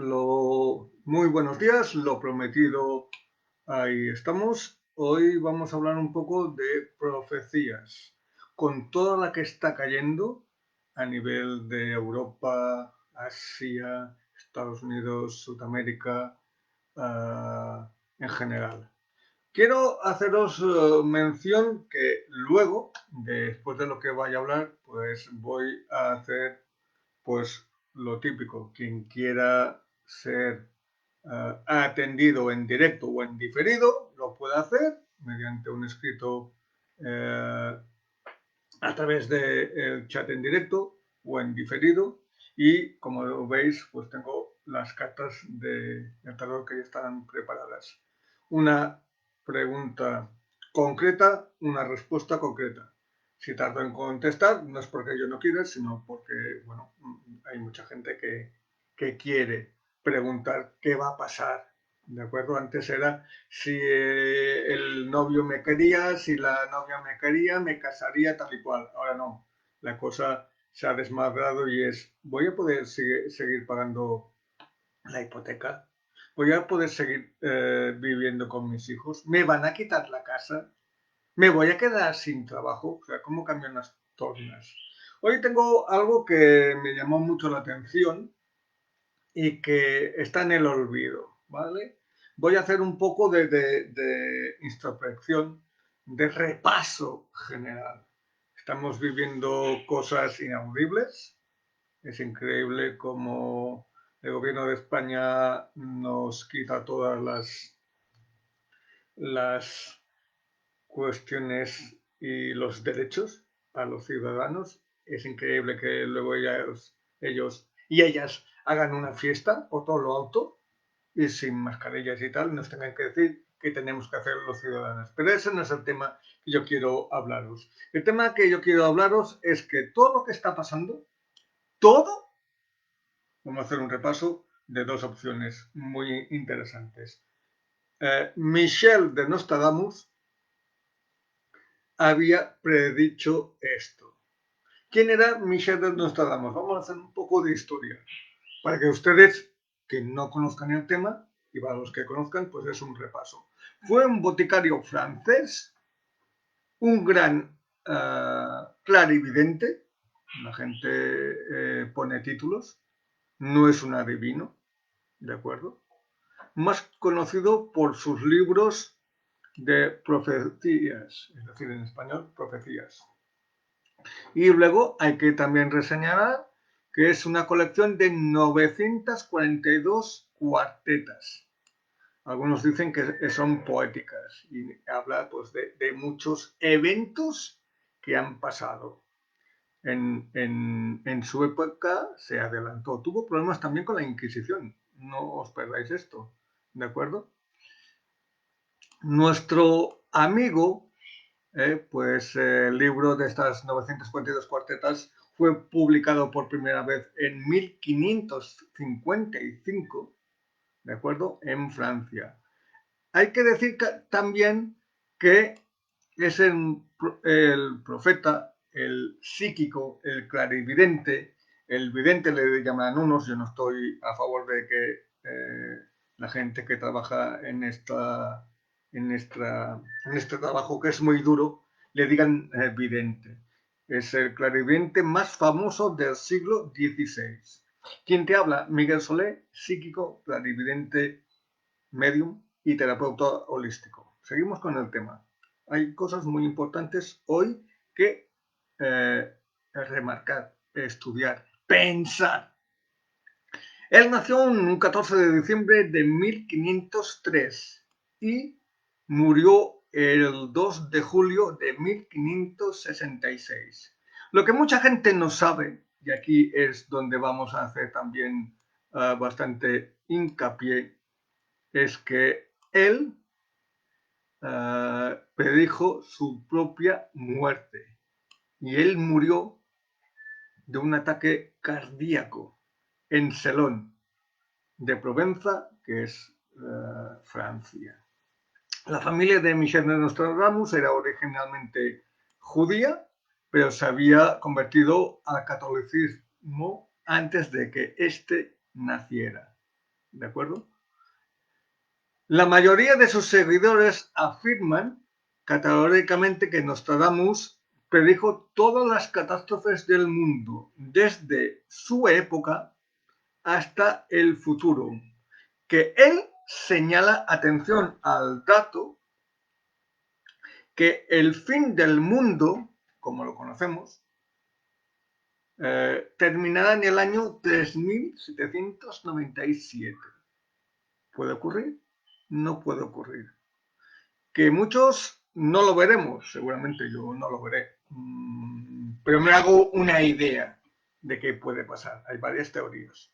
Muy buenos días, lo prometido, ahí estamos. Hoy vamos a hablar un poco de profecías, con toda la que está cayendo a nivel de Europa, Asia, Estados Unidos, Sudamérica, en general. Quiero haceros mención que luego, después de lo que vaya a hablar, pues voy a hacer pues lo típico, quien quiera ser atendido en directo o en diferido, lo puede hacer mediante un escrito a través del chat en directo o en diferido. Y como veis, pues tengo las cartas de tarot que ya están preparadas. Una pregunta concreta, una respuesta concreta. Si tardo en contestar, no es porque yo no quiera, sino porque, bueno, hay mucha gente que quiere preguntar qué va a pasar. ¿De acuerdo? Antes era si el novio me quería, si la novia me quería, me casaría tal y cual. Ahora no. La cosa se ha desmadrado y es, ¿voy a poder seguir pagando la hipoteca? ¿Voy a poder seguir viviendo con mis hijos? ¿Me van a quitar la casa? ¿Me voy a quedar sin trabajo? O sea, ¿cómo cambian las tornas? Hoy tengo algo que me llamó mucho la atención y que está en el olvido, ¿vale? Voy a hacer un poco de introspección, de repaso general. Estamos viviendo cosas inaudibles. Es increíble cómo el gobierno de España nos quita todas las cuestiones y los derechos a los ciudadanos. Es increíble que luego ellos y ellas hagan una fiesta por todo lo alto y sin mascarillas y tal, nos tengan que decir qué tenemos que hacer los ciudadanos. Pero ese no es el tema que yo quiero hablaros. El tema que yo quiero hablaros es que todo lo que está pasando, todo, vamos a hacer un repaso de dos opciones muy interesantes. Michel de Nostradamus había predicho esto. ¿Quién era Michel de Nostradamus? Vamos a hacer un poco de historia para que ustedes que no conozcan el tema y para los que conozcan, pues es un repaso. Fue un boticario francés, un gran clarividente, la gente pone títulos, no es un adivino, ¿de acuerdo? Más conocido por sus libros de profecías, es decir, en español, profecías. Y luego hay que también reseñar que es una colección de 942 cuartetas. Algunos dicen que son poéticas y habla pues, de muchos eventos que han pasado. En su época se adelantó. Tuvo problemas también con la Inquisición. No os perdáis esto. ¿De acuerdo? Nuestro amigo, pues el libro de estas 942 cuartetas fue publicado por primera vez en 1555, ¿de acuerdo? En Francia. Hay que decir también que es el profeta, el psíquico, el clarividente, el vidente le llaman unos, yo no estoy a favor de que la gente que trabaja en este trabajo que es muy duro, le digan vidente. Es el clarividente más famoso del siglo XVI. ¿Quién te habla? Miguel Solé, psíquico, clarividente, medium y terapeuta holístico. Seguimos con el tema. Hay cosas muy importantes hoy que remarcar, estudiar, pensar. Él nació un 14 de diciembre de 1503 y murió el 2 de julio de 1566. Lo que mucha gente no sabe, y aquí es donde vamos a hacer también bastante hincapié, es que él predijo su propia muerte y él murió de un ataque cardíaco en Selón de Provenza, que es Francia. La familia de Michel de Nostradamus era originalmente judía, pero se había convertido al catolicismo antes de que éste naciera. ¿de acuerdo? La mayoría de sus seguidores afirman categóricamente que Nostradamus predijo todas las catástrofes del mundo, desde su época hasta el futuro, que él señala, atención al dato, que el fin del mundo, como lo conocemos, terminará en el año 3797. ¿Puede ocurrir? No puede ocurrir. Que muchos no lo veremos, seguramente yo no lo veré, pero me hago una idea de qué puede pasar. Hay varias teorías.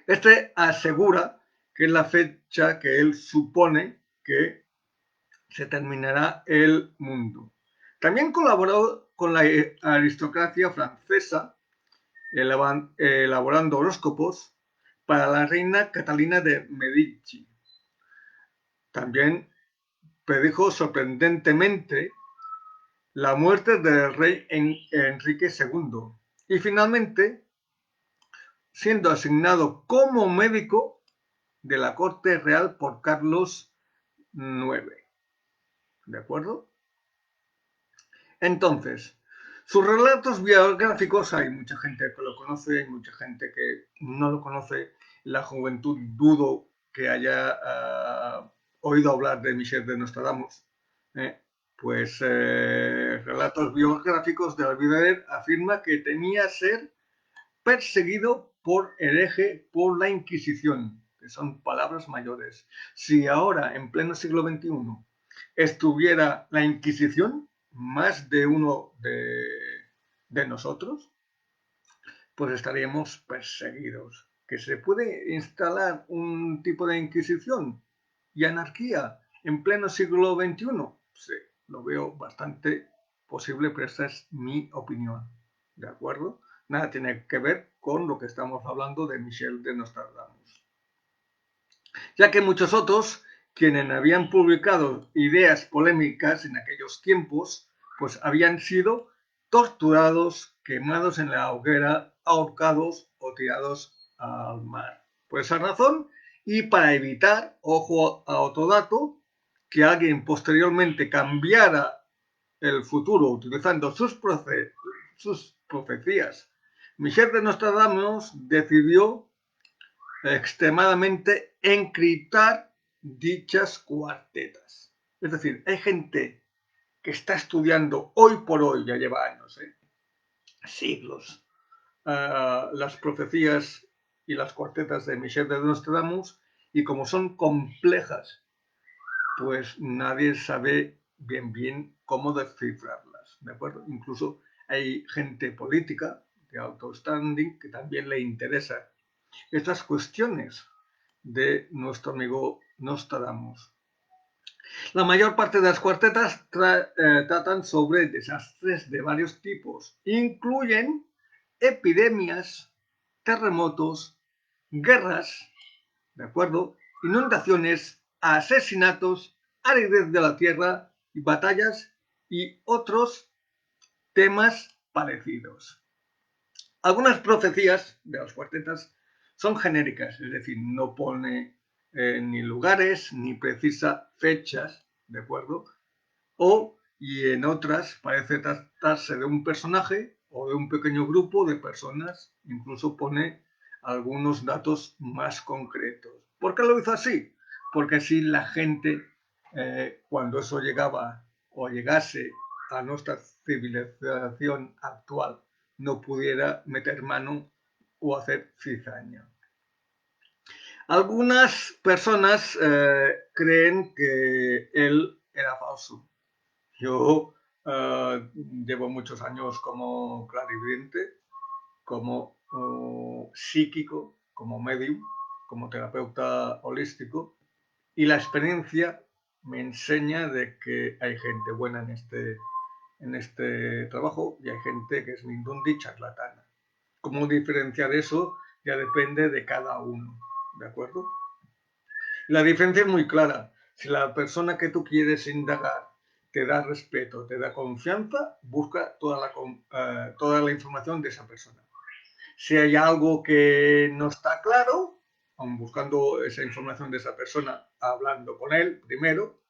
Este asegura que es la fecha que él supone que se terminará el mundo. También colaboró con la aristocracia francesa elaborando horóscopos para la reina Catalina de Medici. También predijo sorprendentemente la muerte del rey Enrique II y finalmente siendo asignado como médico de la corte real por Carlos IX. ¿De acuerdo? Entonces, sus relatos biográficos, hay mucha gente que lo conoce, hay mucha gente que no lo conoce. La juventud dudo que haya oído hablar de Michel de Nostradamus. Pues relatos biográficos de la vida de él afirma que temía ser perseguido por hereje por la Inquisición, que son palabras mayores. Si ahora, en pleno siglo XXI, estuviera la Inquisición, más de uno de nosotros, pues estaríamos perseguidos. ¿Que se puede instalar un tipo de Inquisición y anarquía en pleno siglo XXI? Sí, lo veo bastante posible, pero esa es mi opinión. ¿De acuerdo? Nada tiene que ver con lo que estamos hablando de Michel de Nostradamus. Ya que muchos otros, quienes habían publicado ideas polémicas en aquellos tiempos, pues habían sido torturados, quemados en la hoguera, ahorcados o tirados al mar. Por esa razón, y para evitar, ojo a otro dato, que alguien posteriormente cambiara el futuro utilizando sus profecías, Michel de Nostradamus decidió extremadamente encriptar dichas cuartetas. Es decir, hay gente que está estudiando hoy por hoy, ya lleva años, siglos, las profecías y las cuartetas de Michel de Nostradamus, y como son complejas, pues nadie sabe bien cómo descifrarlas, ¿de acuerdo? Incluso hay gente política de alto standing que también le interesa estas cuestiones de nuestro amigo Nostradamus. La mayor parte de las cuartetas tratan sobre desastres de varios tipos. Incluyen epidemias, terremotos, guerras, ¿de acuerdo? Inundaciones, asesinatos, aridez de la tierra, y batallas y otros temas parecidos. Algunas profecías de las cuartetas son genéricas, es decir, no pone ni lugares ni precisa fechas, ¿de acuerdo? Y en otras parece tratarse de un personaje o de un pequeño grupo de personas, incluso pone algunos datos más concretos. ¿Por qué lo hizo así? Porque así la gente, cuando eso llegaba o llegase a nuestra civilización actual, no pudiera meter mano o hacer cizaña. Algunas personas creen que él era falso. Yo llevo muchos años como clarividente, como psíquico, como medium, como terapeuta holístico, y la experiencia me enseña de que hay gente buena en este trabajo y hay gente que es mindundi charlatana. ¿Cómo diferenciar eso? Ya depende de cada uno, ¿de acuerdo? La diferencia es muy clara. Si la persona que tú quieres indagar te da respeto, te da confianza, busca toda la información de esa persona. Si hay algo que no está claro, aun buscando esa información de esa persona, hablando con él primero,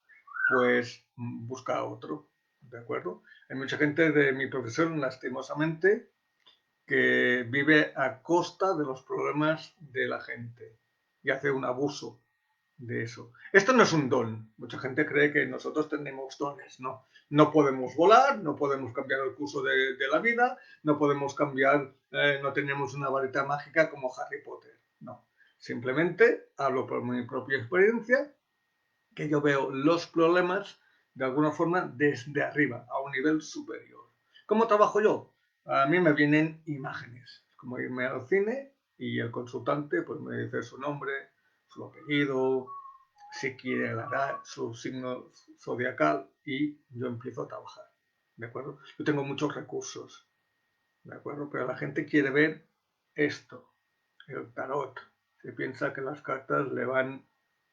pues busca a otro, ¿de acuerdo? Hay mucha gente de mi profesión, lastimosamente, que vive a costa de los problemas de la gente y hace un abuso de eso. Esto no es un don. Mucha gente cree que nosotros tenemos dones. No, no podemos volar, no podemos cambiar el curso de la vida, no podemos cambiar, no tenemos una varita mágica como Harry Potter. No, simplemente hablo por mi propia experiencia, que yo veo los problemas de alguna forma desde arriba, a un nivel superior. ¿Cómo trabajo yo? A mí me vienen imágenes, como irme al cine y el consultante pues me dice su nombre, su apellido, si quiere la edad, su signo zodiacal y yo empiezo a trabajar, ¿de acuerdo? Yo tengo muchos recursos, ¿de acuerdo? Pero la gente quiere ver esto, el tarot. Se piensa que las cartas le van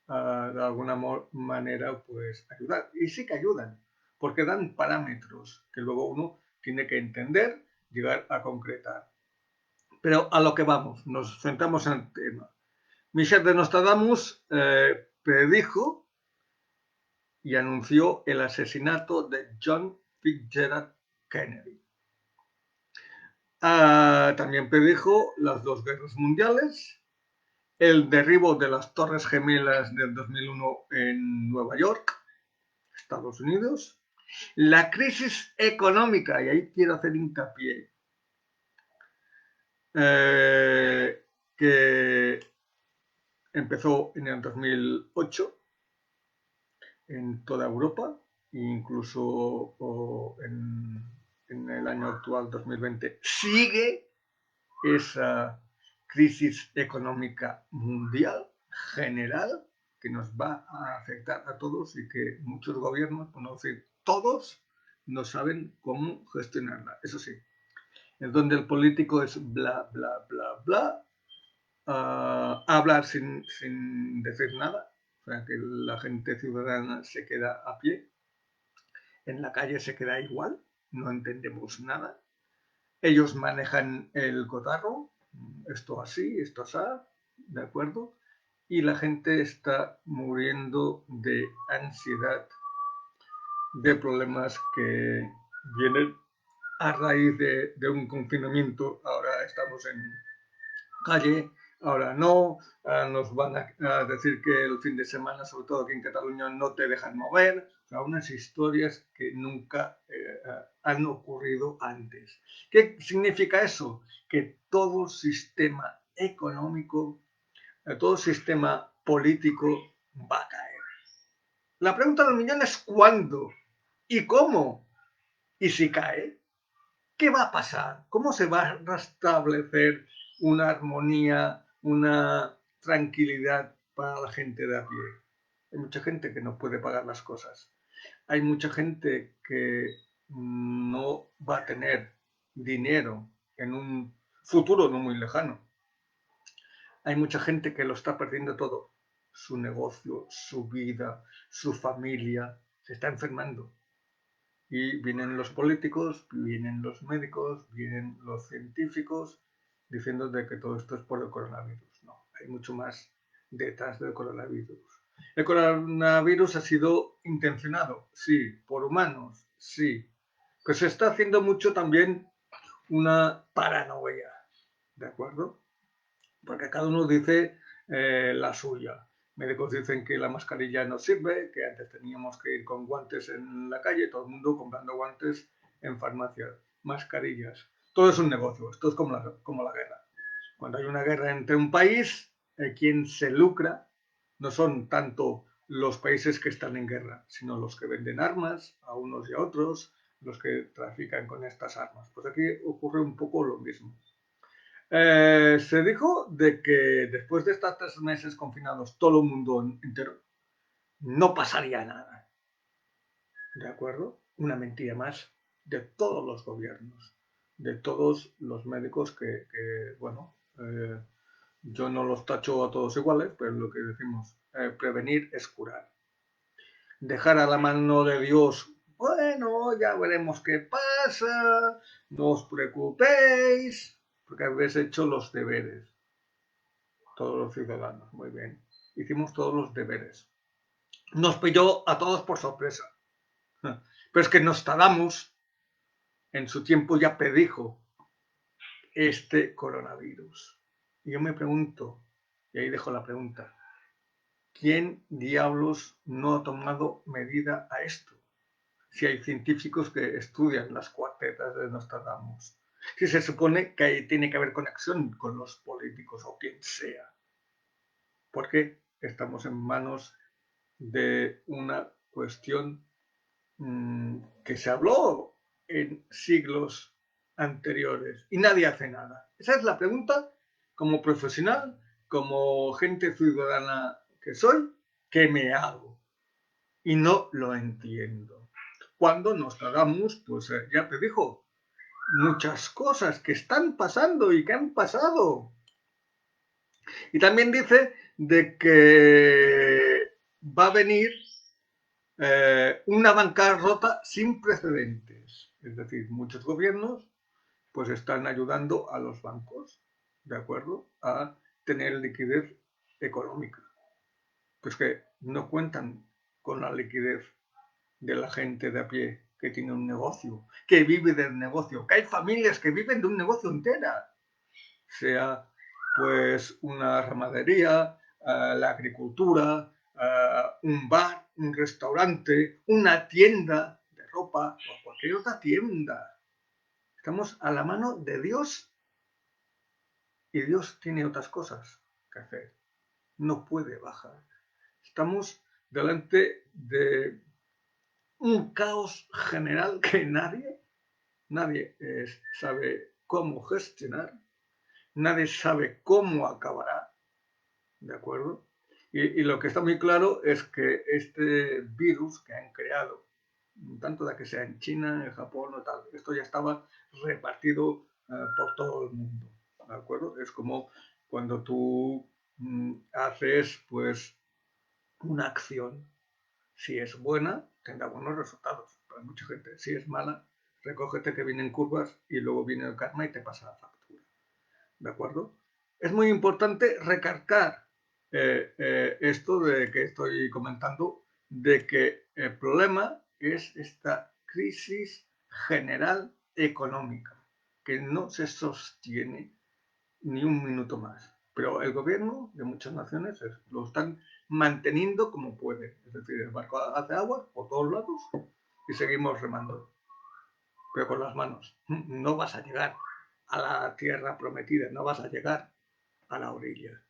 de alguna manera pues ayudar. Y sí que ayudan, porque dan parámetros que luego uno tiene que entender, llegar a concretar. Pero a lo que vamos, nos centramos en el tema. Michel de Nostradamus predijo y anunció el asesinato de John Fitzgerald Kennedy. También predijo las dos guerras mundiales, el derribo de las Torres Gemelas del 2001 en Nueva York, Estados Unidos, la crisis económica, y ahí quiero hacer hincapié, que empezó en el 2008 en toda Europa, incluso en el año actual 2020 sigue esa crisis económica mundial general que nos va a afectar a todos y que muchos gobiernos, por no decir todos, no saben cómo gestionarla. Eso sí, es donde el político es bla, bla, bla, bla, hablar sin decir nada, o sea que la gente ciudadana se queda a pie, en la calle se queda igual, no entendemos nada. Ellos manejan el cotarro, esto así, esto así, ¿de acuerdo? Y la gente está muriendo de ansiedad, de problemas que vienen a raíz de un confinamiento. Ahora estamos en calle, ahora no, nos van a decir que el fin de semana, sobre todo aquí en Cataluña, no te dejan mover, o sea, unas historias que nunca han ocurrido antes. ¿Qué significa eso? Que todo sistema económico, todo sistema político va a caer. La pregunta del millón es ¿cuándo? ¿Y cómo? ¿Y si cae? ¿Qué va a pasar? ¿Cómo se va a restablecer una armonía, una tranquilidad para la gente de a pie? Hay mucha gente que no puede pagar las cosas. Hay mucha gente que no va a tener dinero en un futuro no muy lejano. Hay mucha gente que lo está perdiendo todo. Su negocio, su vida, su familia. Se está enfermando. Y vienen los políticos, vienen los médicos, vienen los científicos diciendo de que todo esto es por el coronavirus. No, hay mucho más detrás del coronavirus. El coronavirus ha sido intencionado, sí, por humanos, sí. Pero se está haciendo mucho también una paranoia, ¿de acuerdo? Porque cada uno dice la suya. Médicos dicen que la mascarilla no sirve, que antes teníamos que ir con guantes en la calle, todo el mundo comprando guantes en farmacias, mascarillas. Todo es un negocio, esto es como la guerra. Cuando hay una guerra entre un país, quien se lucra no son tanto los países que están en guerra, sino los que venden armas a unos y a otros, los que trafican con estas armas. Pues aquí ocurre un poco lo mismo. Se dijo de que después de estos 3 meses confinados todo el mundo entero, no pasaría nada. ¿De acuerdo? Una mentira más de todos los gobiernos, de todos los médicos que bueno, yo no los tacho a todos iguales, pero lo que decimos, prevenir es curar. Dejar a la mano de Dios, bueno, ya veremos qué pasa, no os preocupéis, porque habéis hecho los deberes. todos los ciudadanos, muy bien. Hicimos todos los deberes. Nos pilló a todos por sorpresa. Pero es que Nostradamus en su tiempo ya predijo este coronavirus. Y yo me pregunto, y ahí dejo la pregunta, ¿quién diablos no ha tomado medida a esto? Si hay científicos que estudian las cuartetas de Nostradamus. Si se supone que tiene que haber conexión con los políticos o quien sea. Porque estamos en manos de una cuestión que se habló en siglos anteriores y nadie hace nada. Esa es la pregunta como profesional, como gente ciudadana que soy, que me hago y no lo entiendo. Cuando Nostradamus, pues ya te dijo muchas cosas que están pasando y que han pasado. Y también dice de que va a venir una bancarrota sin precedentes. Es decir, muchos gobiernos pues están ayudando a los bancos, ¿de acuerdo?, a tener liquidez económica. Pues que no cuentan con la liquidez de la gente de a pie que tiene un negocio, que vive del negocio, que hay familias que viven de un negocio entera, sea pues una ramadería, la agricultura, un bar, un restaurante, una tienda de ropa o cualquier otra tienda. Estamos a la mano de Dios y Dios tiene otras cosas que hacer. No puede bajar. Estamos delante de un caos general que nadie sabe cómo gestionar, nadie sabe cómo acabará, ¿de acuerdo? Y lo que está muy claro es que este virus que han creado, tanto de que sea en China, en Japón o tal, esto ya estaba repartido por todo el mundo, ¿de acuerdo? Es como cuando tú haces pues una acción, si es buena, tendrá buenos resultados para mucha gente. Si es mala, recógete que vienen curvas y luego viene el karma y te pasa la factura. ¿De acuerdo? Es muy importante recalcar esto de que estoy comentando, de que el problema es esta crisis general económica, que no se sostiene ni un minuto más. Pero el gobierno de muchas naciones lo están manteniendo como puede. Es decir, el barco hace agua por todos lados y seguimos remando, pero con las manos. No vas a llegar a la tierra prometida, no vas a llegar a la orilla.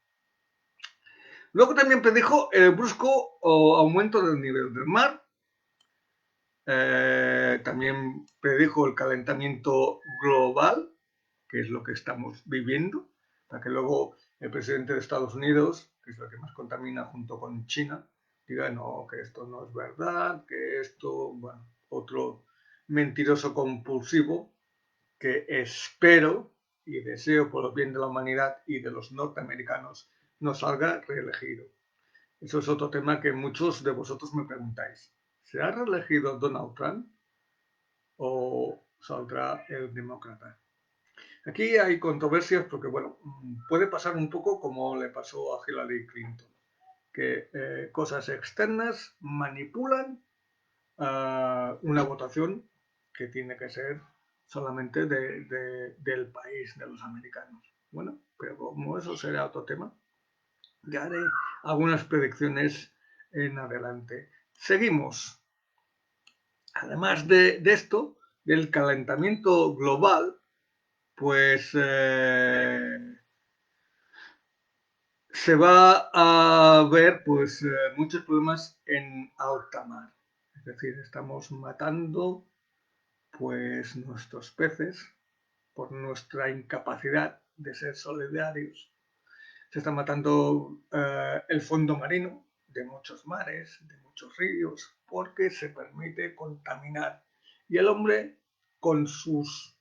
Luego también predijo el brusco aumento del nivel del mar. También predijo el calentamiento global, que es lo que estamos viviendo, para que luego el presidente de Estados Unidos, que es lo que más contamina junto con China, diga no, que esto no es verdad, que esto, bueno, otro mentiroso compulsivo que espero y deseo por el bien de la humanidad y de los norteamericanos no salga reelegido. Eso es otro tema que muchos de vosotros me preguntáis. ¿Se ha reelegido Donald Trump o saldrá el demócrata? Aquí hay controversias porque, bueno, puede pasar un poco como le pasó a Hillary Clinton, que cosas externas manipulan una votación que tiene que ser solamente del país, de los americanos. Bueno, pero como eso será otro tema, ya haré algunas predicciones en adelante. Seguimos. Además de esto, del calentamiento global, pues se va a ver pues muchos problemas en alta mar. Es decir, estamos matando pues nuestros peces por nuestra incapacidad de ser solidarios. Se está matando el fondo marino de muchos mares, de muchos ríos, porque se permite contaminar. Y el hombre, con sus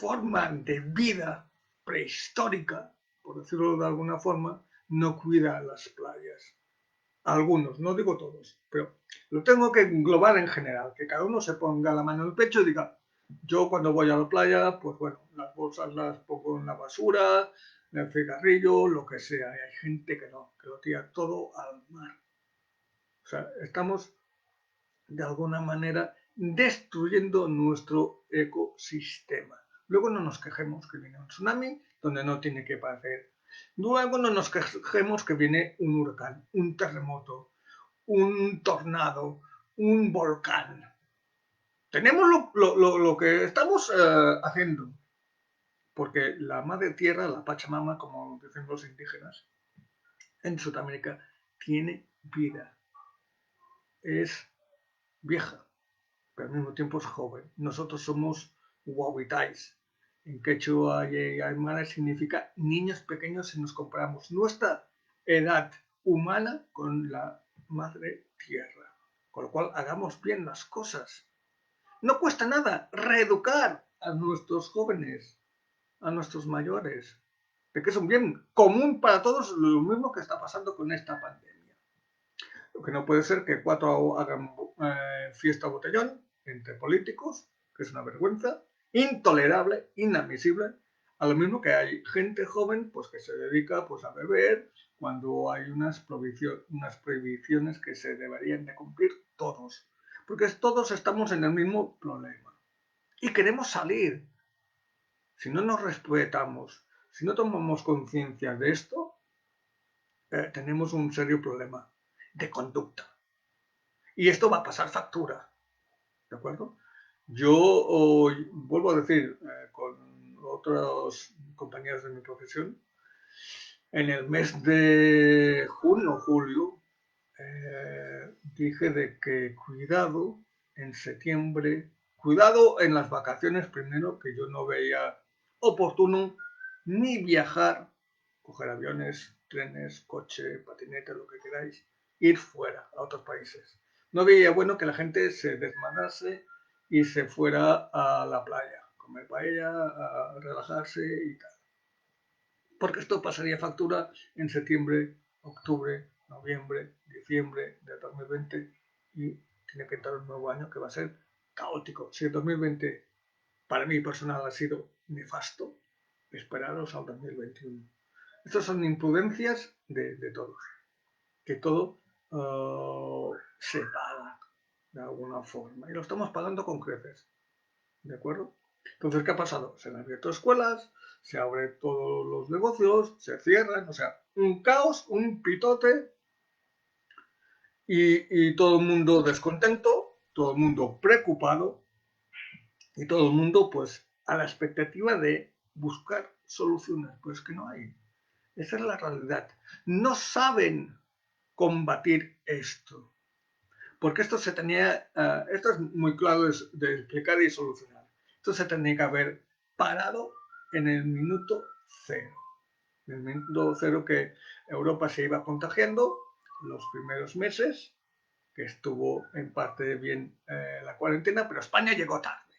formas de vida prehistórica, por decirlo de alguna forma, no cuida las playas. Algunos, no digo todos, pero lo tengo que englobar en general, que cada uno se ponga la mano en el pecho y diga, yo cuando voy a la playa, pues bueno, las bolsas las pongo en la basura, el cigarrillo, lo que sea. Y hay gente que no, que lo tira todo al mar. O sea, estamos de alguna manera destruyendo nuestro ecosistema. Luego no nos quejemos que viene un tsunami donde no tiene que pasar. Luego no nos quejemos que viene un huracán, un terremoto, un tornado, un volcán. Tenemos lo que estamos haciendo, porque la madre tierra, la Pachamama, como dicen los indígenas, en Sudamérica, tiene vida, es vieja, pero al mismo tiempo es joven. Nosotros somos Wawitais. En quechua y aymara significa niños pequeños y nos comparamos nuestra edad humana con la madre tierra. Con lo cual, hagamos bien las cosas. No cuesta nada reeducar a nuestros jóvenes, a nuestros mayores, de que es un bien común para todos, lo mismo que está pasando con esta pandemia. Lo que no puede ser que cuatro hagan fiesta botellón entre políticos, que es una vergüenza, intolerable, inadmisible, a lo mismo que hay gente joven pues, que se dedica pues, a beber cuando hay unas prohibiciones que se deberían de cumplir todos, porque todos estamos en el mismo problema y queremos salir. Si no nos respetamos, si no tomamos conciencia de esto, tenemos un serio problema de conducta. Y esto va a pasar factura, ¿de acuerdo? Yo vuelvo a decir, con otros compañeros de mi profesión, en el mes de junio o julio, dije de que cuidado en septiembre, cuidado en las vacaciones primero, que yo no veía oportuno ni viajar, coger aviones, trenes, coche, patinete, lo que queráis, ir fuera a otros países. No veía bueno que la gente se desmanase y se fuera a la playa, comer paella, a relajarse y tal. Porque esto pasaría factura en septiembre, octubre, noviembre, diciembre de 2020 y tiene que entrar un nuevo año que va a ser caótico. Si el 2020 para mí personal ha sido nefasto, esperaros al 2021. Estas son imprudencias de todos, que todo se paga de alguna forma y lo estamos pagando con creces, ¿de acuerdo? Entonces, ¿qué ha pasado? Se han abierto escuelas, se abren todos los negocios, se cierran, o sea, un caos, un pitote y todo el mundo descontento, todo el mundo preocupado y todo el mundo pues a la expectativa de buscar soluciones, pues que no hay. Esa es la realidad. No saben combatir esto, porque esto se tenía, esto es muy claro de explicar y solucionar. Esto se tenía que haber parado en el minuto cero. En el minuto cero que Europa se iba contagiando, los primeros meses, que estuvo en parte bien la cuarentena, pero España llegó tarde.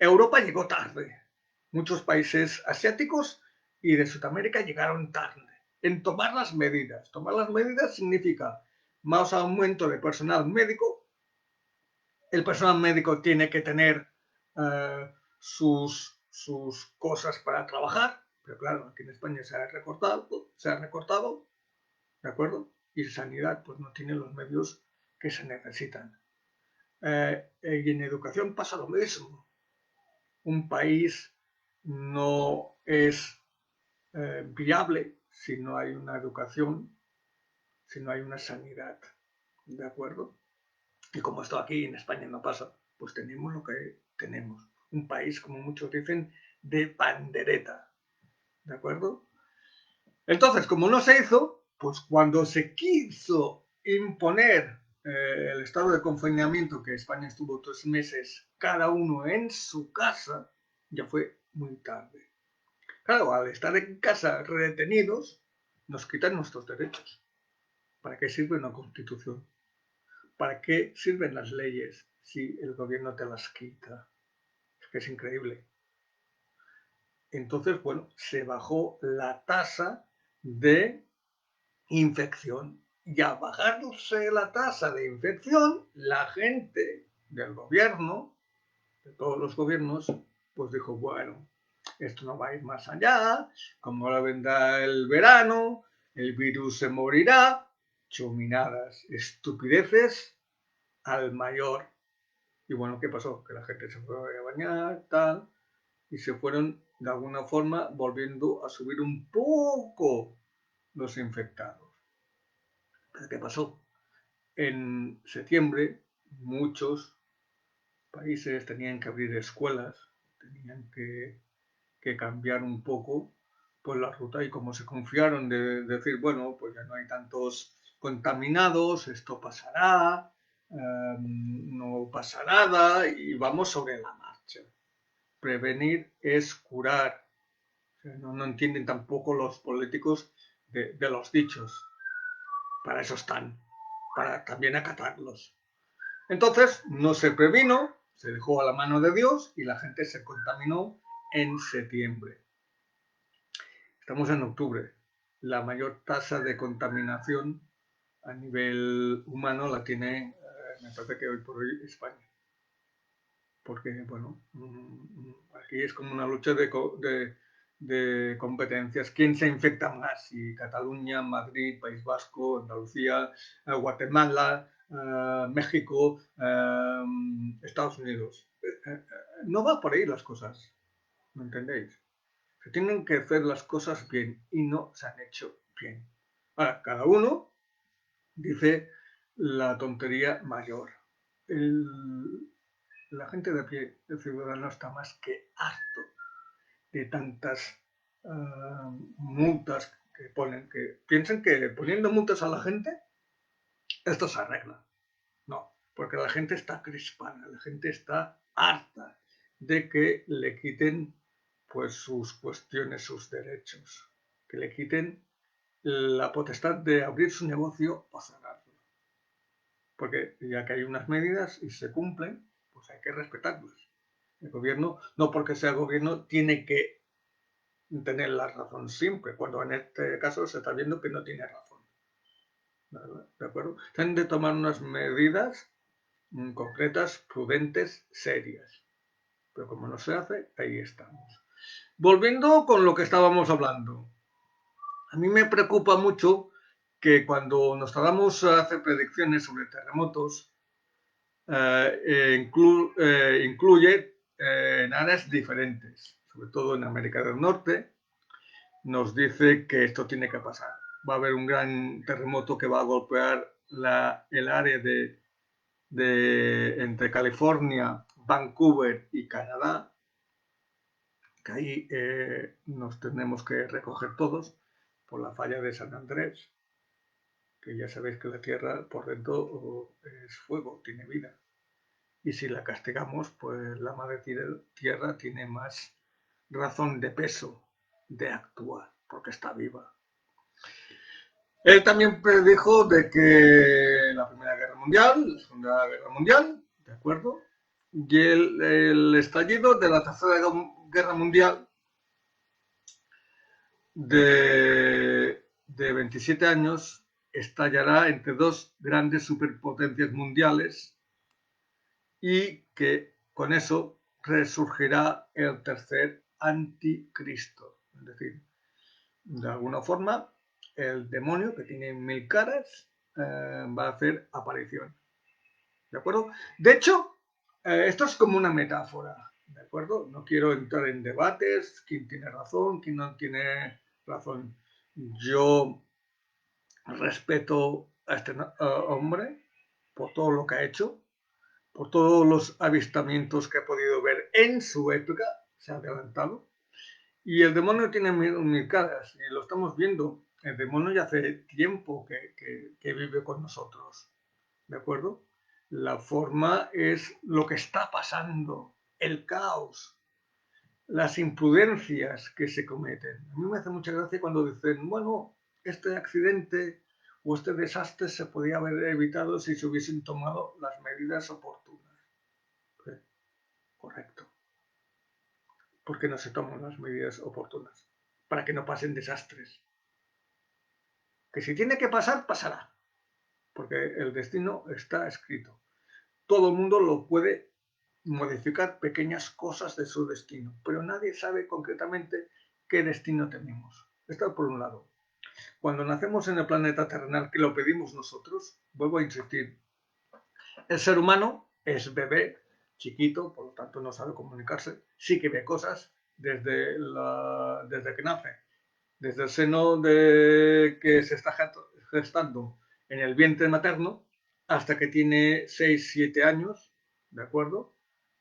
Europa llegó tarde. Muchos países asiáticos y de Sudamérica llegaron tarde en tomar las medidas. Tomar las medidas significa más aumento de personal médico. El personal médico tiene que tener sus cosas para trabajar, pero claro, aquí en España se ha recortado, ¿de acuerdo? Y sanidad pues no tiene los medios que se necesitan. Y en educación pasa lo mismo. Un país no es viable si no hay una educación, si no hay una sanidad, ¿de acuerdo? Y como esto aquí en España no pasa, pues tenemos lo que tenemos. Un país, como muchos dicen, de pandereta, ¿de acuerdo? Entonces, como no se hizo, pues cuando se quiso imponer el estado de confinamiento, que España estuvo 3 meses cada uno en su casa, ya fue muy tarde. Claro, al estar en casa retenidos, nos quitan nuestros derechos. ¿Para qué sirve una constitución? ¿Para qué sirven las leyes si el gobierno te las quita? Es que es increíble. Entonces, bueno, se bajó la tasa de infección. Y al bajarse la tasa de infección, la gente del gobierno, de todos los gobiernos, pues dijo, bueno, esto no va a ir más allá, como ahora vendrá el verano, el virus se morirá, chuminadas, estupideces al mayor. Y bueno, ¿qué pasó? Que la gente se fue a bañar, tal, y se fueron de alguna forma volviendo a subir un poco los infectados. ¿Pero qué pasó? En septiembre muchos países tenían que abrir escuelas, tenían que cambiar un poco pues la ruta, y como se confiaron de decir, bueno, pues ya no hay tantos contaminados, esto pasará, no pasa nada y vamos sobre la marcha. Prevenir es curar. O sea, no entienden tampoco los políticos de los dichos. Para eso están, para también acatarlos. Entonces no se previno, se dejó a la mano de Dios y la gente se contaminó en septiembre. Estamos en octubre. La mayor tasa de contaminación a nivel humano la tiene, me parece que hoy por hoy, España. Porque, bueno, aquí es como una lucha de competencias. ¿Quién se infecta más? Si Cataluña, Madrid, País Vasco, Andalucía, Guatemala, México, Estados Unidos. No va por ahí las cosas, ¿me entendéis? Se tienen que hacer las cosas bien y no se han hecho bien. Ahora, cada uno dice la tontería mayor. La gente de a pie, el ciudadano, está más que harto de tantas multas que ponen, que piensan que poniendo multas a la gente, esto se arregla. No, porque la gente está crispada, la gente está harta de que le quiten pues sus cuestiones, sus derechos, que le quiten la potestad de abrir su negocio o cerrarlo. Porque ya que hay unas medidas y se cumplen, pues hay que respetarlas. El gobierno, no porque sea gobierno, tiene que tener la razón siempre, cuando en este caso se está viendo que no tiene razón. ¿De acuerdo? Tienen de tomar unas medidas concretas, prudentes, serias. Pero como no se hace, ahí estamos. Volviendo con lo que estábamos hablando. A mí me preocupa mucho que cuando Nostradamus hace predicciones sobre terremotos, incluye en áreas diferentes, sobre todo en América del Norte, nos dice que esto tiene que pasar. Va a haber un gran terremoto que va a golpear el área entre California, Vancouver y Canadá, que ahí nos tenemos que recoger todos por la falla de San Andrés, que ya sabéis que la Tierra por dentro es fuego, tiene vida. Y si la castigamos, pues la madre tierra tiene más razón de peso de actuar, porque está viva. Él también predijo de que la Primera Guerra Mundial, la Segunda Guerra Mundial, ¿de acuerdo? Y el estallido de la Tercera Guerra Mundial de 27 años estallará entre dos grandes superpotencias mundiales y que con eso resurgirá el tercer anticristo. Es decir, de alguna forma, el demonio, que tiene 1000 caras, va a hacer aparición. ¿De acuerdo? De hecho, esto es como una metáfora. ¿De acuerdo? No quiero entrar en debates, quién tiene razón, quién no tiene razón. Yo respeto a este hombre por todo lo que ha hecho, por todos los avistamientos que he podido ver en su época, se ha adelantado. Y el demonio tiene 1000 caras, y lo estamos viendo. El demonio ya hace tiempo que vive con nosotros, ¿de acuerdo? La forma es lo que está pasando, el caos, las imprudencias que se cometen. A mí me hace mucha gracia cuando dicen, bueno, este accidente o este desastre se podía haber evitado si se hubiesen tomado las medidas oportunas. ¿Sí? Correcto. ¿Por qué no se toman las medidas oportunas? Para que no pasen desastres. Que si tiene que pasar, pasará. Porque el destino está escrito. Todo el mundo lo puede modificar pequeñas cosas de su destino, pero nadie sabe concretamente qué destino tenemos. Esto por un lado. Cuando nacemos en el planeta terrenal, que lo pedimos nosotros, vuelvo a insistir, el ser humano es bebé, chiquito, por lo tanto no sabe comunicarse, sí que ve cosas desde que nace, desde el seno de que se está gestando en el vientre materno hasta que tiene 6, 7 años, ¿de acuerdo?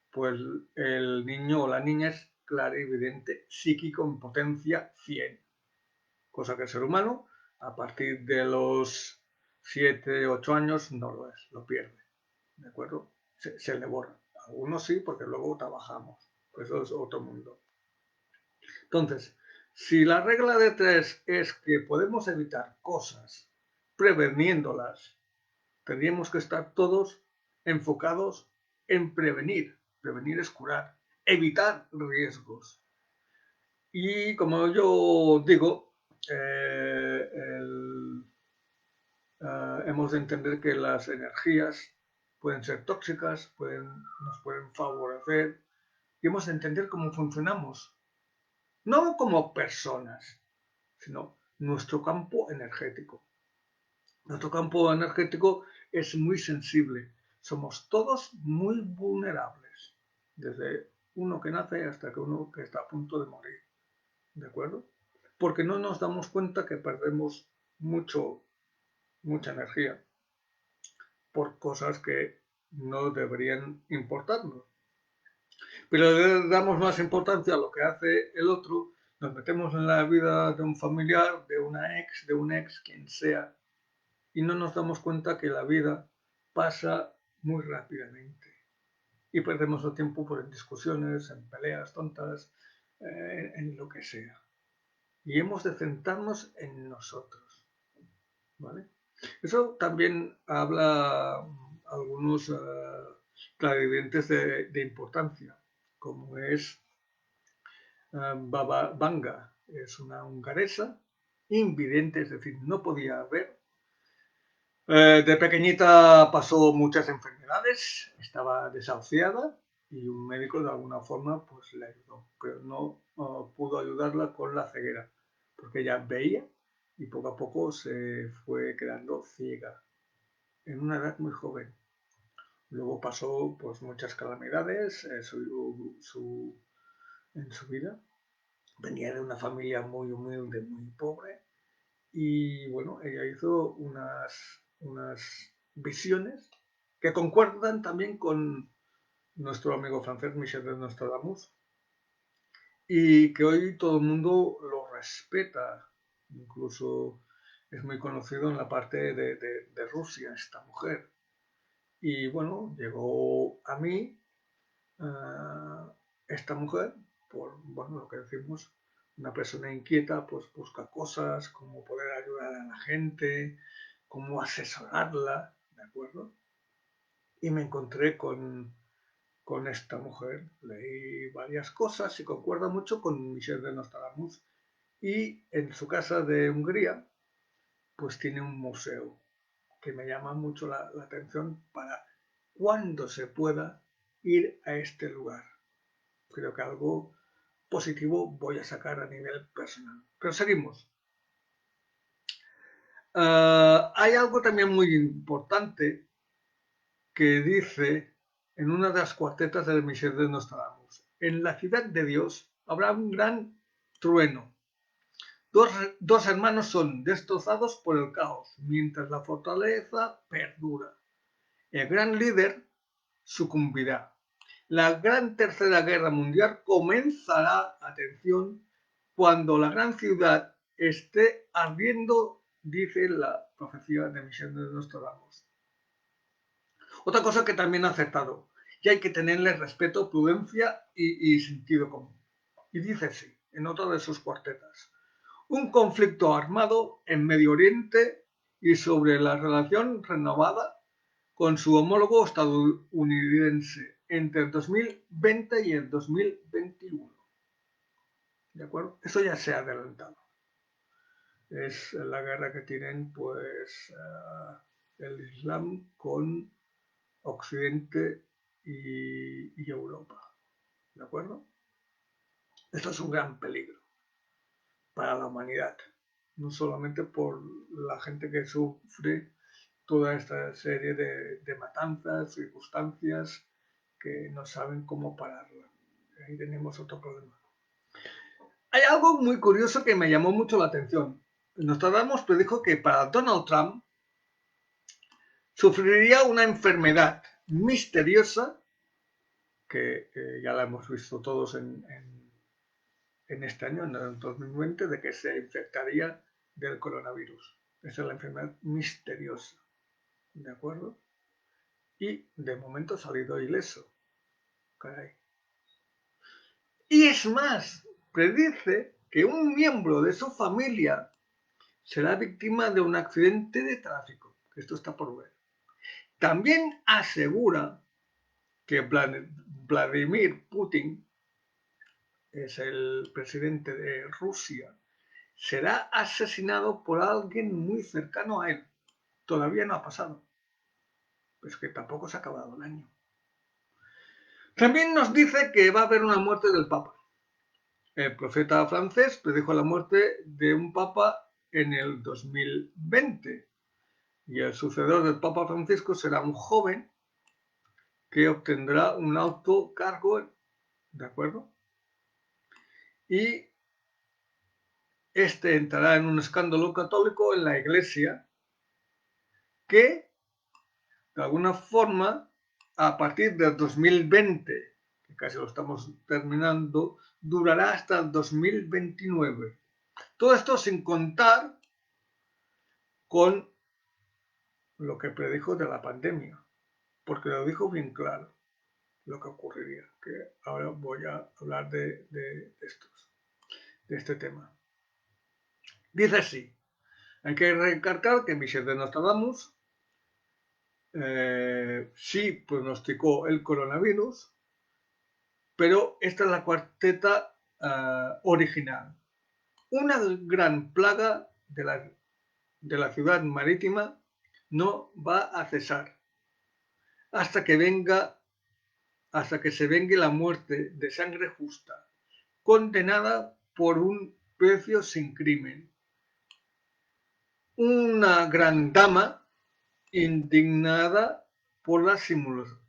Pues el niño o la niña es clarividente, psíquico en potencia 100, cosa que el ser humano a partir de los 7, 8 años no lo es, lo pierde, ¿de acuerdo? Se le borra. Algunos sí, porque luego trabajamos, pues eso es otro mundo. Entonces, si la regla de 3 es que podemos evitar cosas preveniéndolas, tendríamos que estar todos enfocados en prevenir. Prevenir es curar, evitar riesgos. Y como yo digo, hemos de entender que las energías pueden ser tóxicas, nos pueden favorecer, y hemos de entender cómo funcionamos, no como personas, sino nuestro campo energético. Nuestro campo energético es muy sensible. Somos todos muy vulnerables, desde uno que nace hasta que uno que está a punto de morir. ¿De acuerdo? Porque no nos damos cuenta que perdemos mucha energía por cosas que no deberían importarnos. Pero le damos más importancia a lo que hace el otro, nos metemos en la vida de un familiar, de una ex, de un ex, quien sea, y no nos damos cuenta que la vida pasa muy rápidamente. Y perdemos el tiempo por en discusiones, en peleas tontas, en lo que sea. Y hemos de centrarnos en nosotros. ¿Vale? Eso también habla algunos clarividentes de importancia, como es Baba Vanga, es una hungaresa invidente, es decir, no podía ver. De pequeñita pasó muchas enfermedades, estaba desahuciada y un médico de alguna forma pues le ayudó, pero no pudo ayudarla con la ceguera, porque ella veía y poco a poco se fue quedando ciega en una edad muy joven. Luego pasó pues muchas calamidades en su vida. Venía de una familia muy humilde, muy pobre, y bueno, ella hizo unas visiones que concuerdan también con nuestro amigo francés Michel de Nostradamus, y que hoy todo el mundo lo respeta. Incluso es muy conocido en la parte de Rusia esta mujer. Y bueno, llegó a mí esta mujer, por bueno, lo que decimos, una persona inquieta, pues busca cosas, cómo poder ayudar a la gente, cómo asesorarla, ¿de acuerdo? Y me encontré con esta mujer, leí varias cosas y concuerda mucho con Michel de Nostradamus. Y en su casa de Hungría, pues tiene un museo que me llama mucho la atención para cuando se pueda ir a este lugar. Creo que algo positivo voy a sacar a nivel personal. Pero seguimos. Hay algo también muy importante que dice en una de las cuartetas del Michel de Nostradamus. En la ciudad de Dios habrá un gran trueno. Dos hermanos son destrozados por el caos, mientras la fortaleza perdura. El gran líder sucumbirá. La gran tercera guerra mundial comenzará, atención, cuando la gran ciudad esté ardiendo, dice la profecía de Michel de Nostradamus. Otra cosa que también ha acertado, y hay que tenerle respeto, prudencia y sentido común. Y dice así, en otra de sus cuartetas, un conflicto armado en Medio Oriente y sobre la relación renovada con su homólogo estadounidense entre el 2020 y el 2021. ¿De acuerdo? Eso ya se ha adelantado. Es la guerra que tienen pues el Islam con Occidente y Europa. ¿De acuerdo? Esto es un gran peligro para la humanidad, no solamente por la gente que sufre toda esta serie de matanzas, circunstancias que no saben cómo pararla. Ahí tenemos otro problema. Hay algo muy curioso que me llamó mucho la atención. Nostradamus predijo que para Donald Trump sufriría una enfermedad misteriosa que ya la hemos visto todos en este año, en el 2020, de que se infectaría del coronavirus. Esa es la enfermedad misteriosa. ¿De acuerdo? Y de momento ha salido ileso. Caray. Y es más, predice que un miembro de su familia será víctima de un accidente de tráfico. Esto está por ver. También asegura que Vladimir Putin, es el presidente de Rusia, será asesinado por alguien muy cercano a él. Todavía no ha pasado. Pues que tampoco se ha acabado el año. También nos dice que va a haber una muerte del Papa. El profeta francés predijo la muerte de un Papa en el 2020 y el sucesor del Papa Francisco será un joven que obtendrá un alto cargo, ¿de acuerdo? Y este entrará en un escándalo católico en la Iglesia que, de alguna forma, a partir del 2020, que casi lo estamos terminando, durará hasta el 2029. Todo esto sin contar con lo que predijo de la pandemia, porque lo dijo bien claro lo que ocurriría, que ahora voy a hablar de este tema. Dice así, hay que recalcar que Michel de Nostradamus sí pronosticó el coronavirus, pero esta es la cuarteta original. Una gran plaga de la ciudad marítima no va a cesar hasta que se vengue la muerte de sangre justa, condenada por un precio sin crimen. Una gran dama indignada por la simulación,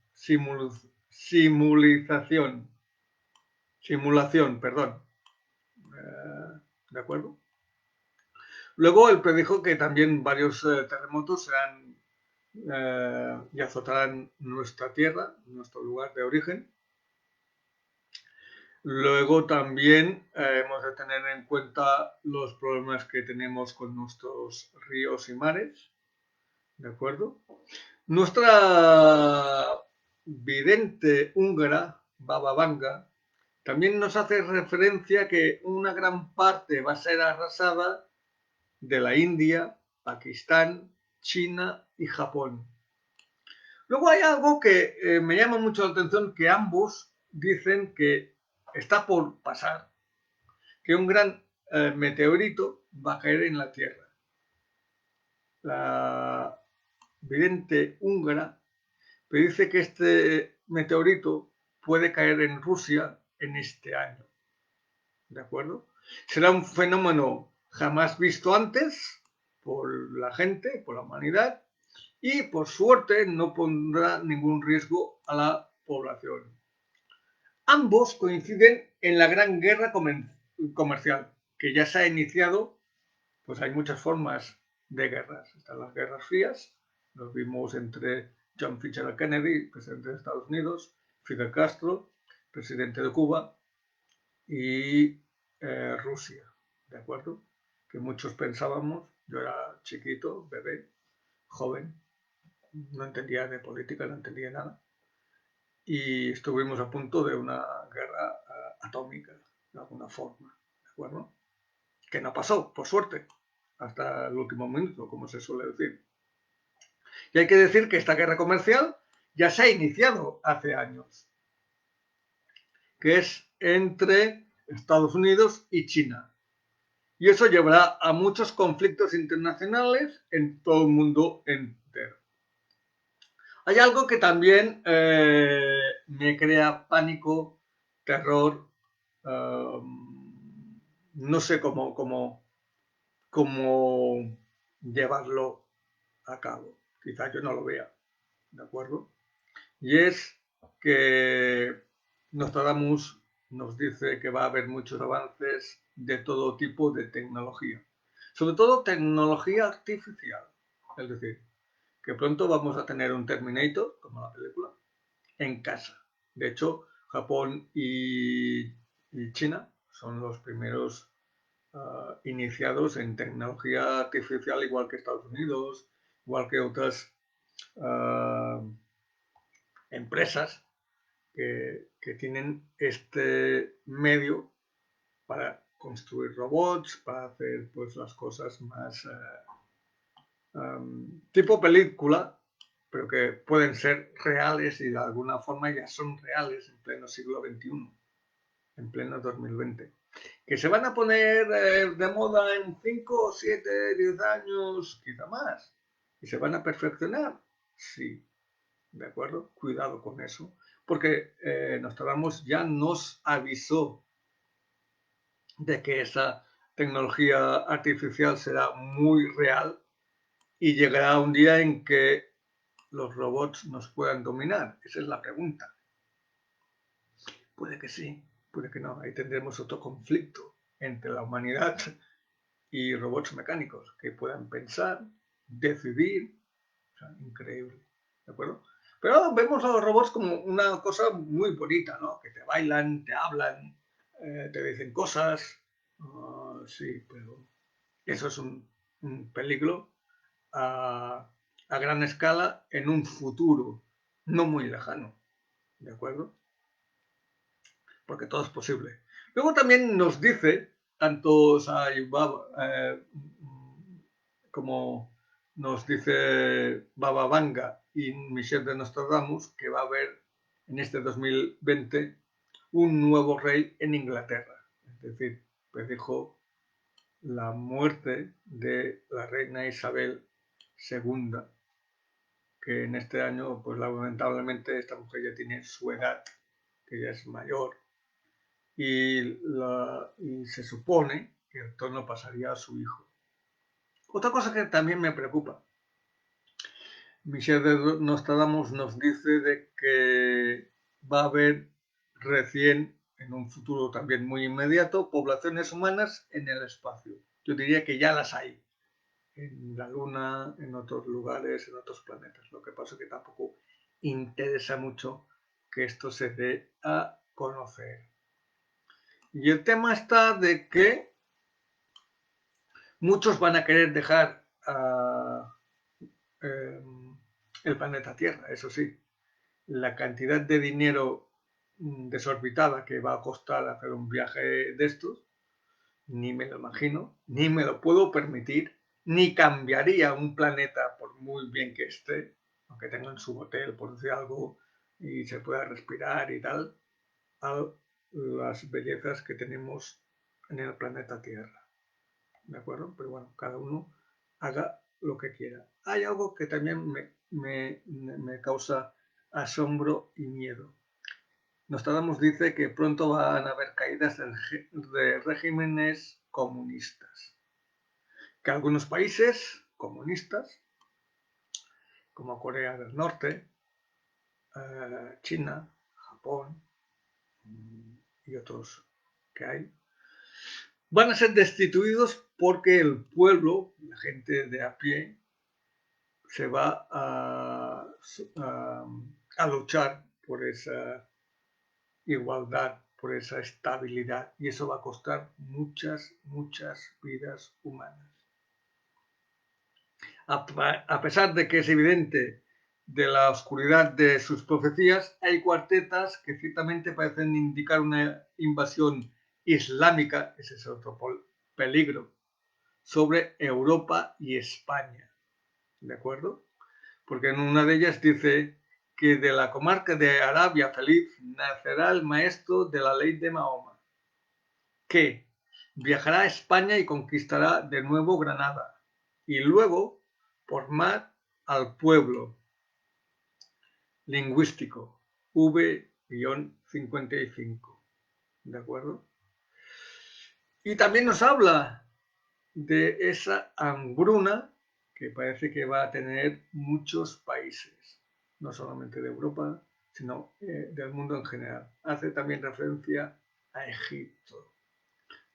perdón. ¿De acuerdo? Luego él predijo que también varios terremotos serán y azotarán nuestra tierra, nuestro lugar de origen. Luego también hemos de tener en cuenta los problemas que tenemos con nuestros ríos y mares, ¿de acuerdo? Nuestra vidente húngara, Baba Vanga, también nos hace referencia que una gran parte va a ser arrasada de la India, Pakistán, China y Japón. Luego hay algo que me llama mucho la atención, que ambos dicen que está por pasar, que un gran meteorito va a caer en la Tierra. La vidente húngara predice que este meteorito puede caer en Rusia en este año. ¿De acuerdo? Será un fenómeno jamás visto antes por la gente, por la humanidad, y por suerte no pondrá ningún riesgo a la población. Ambos coinciden en la gran guerra comercial, que ya se ha iniciado. Pues hay muchas formas de guerras. Están las guerras frías, los vimos entre John Fitzgerald Kennedy, presidente de Estados Unidos, Fidel Castro, presidente de Cuba, y Rusia, ¿de acuerdo? Que muchos pensábamos, yo era chiquito, bebé, joven, no entendía de política, no entendía nada, y estuvimos a punto de una guerra atómica, de alguna forma, ¿de acuerdo? Que no pasó, por suerte, hasta el último minuto, como se suele decir. Y hay que decir que esta guerra comercial ya se ha iniciado hace años, que es entre Estados Unidos y China. Y eso llevará a muchos conflictos internacionales en todo el mundo entero. Hay algo que también me crea pánico, terror, no sé cómo llevarlo a cabo. Quizás yo no lo vea, ¿de acuerdo? Y es que Nostradamus nos dice que va a haber muchos avances de todo tipo de tecnología, sobre todo tecnología artificial. Es decir, que pronto vamos a tener un Terminator, como la película, en casa. De hecho, Japón y China son los primeros iniciados en tecnología artificial, igual que Estados Unidos, igual que otras empresas que tienen este medio para construir robots, para hacer pues las cosas más tipo película, pero que pueden ser reales y de alguna forma ya son reales en pleno siglo XXI, en pleno 2020. Que se van a poner de moda en 5, 7, 10 años, quizá más, y se van a perfeccionar, sí, ¿de acuerdo? Cuidado con eso, porque Nostradamus ya nos avisó de que esa tecnología artificial será muy real y llegará un día en que los robots nos puedan dominar. Esa es la pregunta. Puede que sí, puede que no. Ahí tendremos otro conflicto entre la humanidad y robots mecánicos que puedan pensar, decidir. O sea, increíble. ¿De acuerdo? Pero vemos a los robots como una cosa muy bonita, ¿no? Que te bailan, te hablan, te dicen cosas. Sí, pero eso es un peligro a gran escala en un futuro no muy lejano. ¿De acuerdo? Porque todo es posible. Luego también nos dice, tanto Saibaba como nos dice Baba Vanga y Michel de Nostradamus, que va a haber en este 2020 un nuevo rey en Inglaterra. Es decir, predijo la muerte de la reina Isabel II, que en este año, pues lamentablemente, esta mujer ya tiene su edad, que ya es mayor, y se supone que el trono pasaría a su hijo. Otra cosa que también me preocupa, Michel de Nostradamus nos dice de que va a haber recién, en un futuro también muy inmediato, poblaciones humanas en el espacio. Yo diría que ya las hay, en la Luna, en otros lugares, en otros planetas. Lo que pasa es que tampoco interesa mucho que esto se dé a conocer. Y el tema está de que muchos van a querer dejar el planeta Tierra, eso sí. La cantidad de dinero desorbitada que va a costar hacer un viaje de estos, ni me lo imagino, ni me lo puedo permitir, ni cambiaría un planeta por muy bien que esté, aunque tengan su hotel, por decir algo, y se pueda respirar y tal, a las bellezas que tenemos en el planeta Tierra. ¿De acuerdo? Pero bueno, cada uno haga lo que quiera. Hay algo que también me causa asombro y miedo. Nostradamus dice que pronto van a haber caídas de regímenes comunistas. Que algunos países comunistas, como Corea del Norte, China, Japón y otros que hay, van a ser destituidos porque el pueblo, la gente de a pie, se va a luchar por esa igualdad, por esa estabilidad, y eso va a costar muchas, muchas vidas humanas. A pesar de que es evidente de la oscuridad de sus profecías, hay cuartetas que ciertamente parecen indicar una invasión islámica, ese es otro peligro, sobre Europa y España. ¿De acuerdo? Porque en una de ellas dice que de la comarca de Arabia Feliz nacerá el maestro de la ley de Mahoma, que viajará a España y conquistará de nuevo Granada, y luego por mar al pueblo, lingüístico, V-55, ¿de acuerdo? Y también nos habla de esa hambruna que parece que va a tener muchos países, no solamente de Europa, sino del mundo en general. Hace también referencia a Egipto,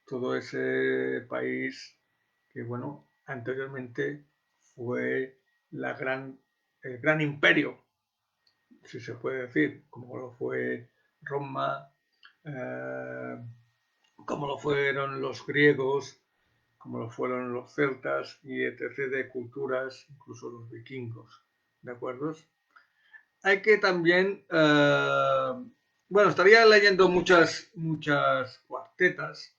todo ese país que, bueno, anteriormente fue el gran imperio, si se puede decir, como lo fue Roma, como lo fueron los griegos, como lo fueron los celtas y etc. de culturas, incluso los vikingos, ¿de acuerdo? Hay que también, bueno, estaría leyendo muchas cuartetas,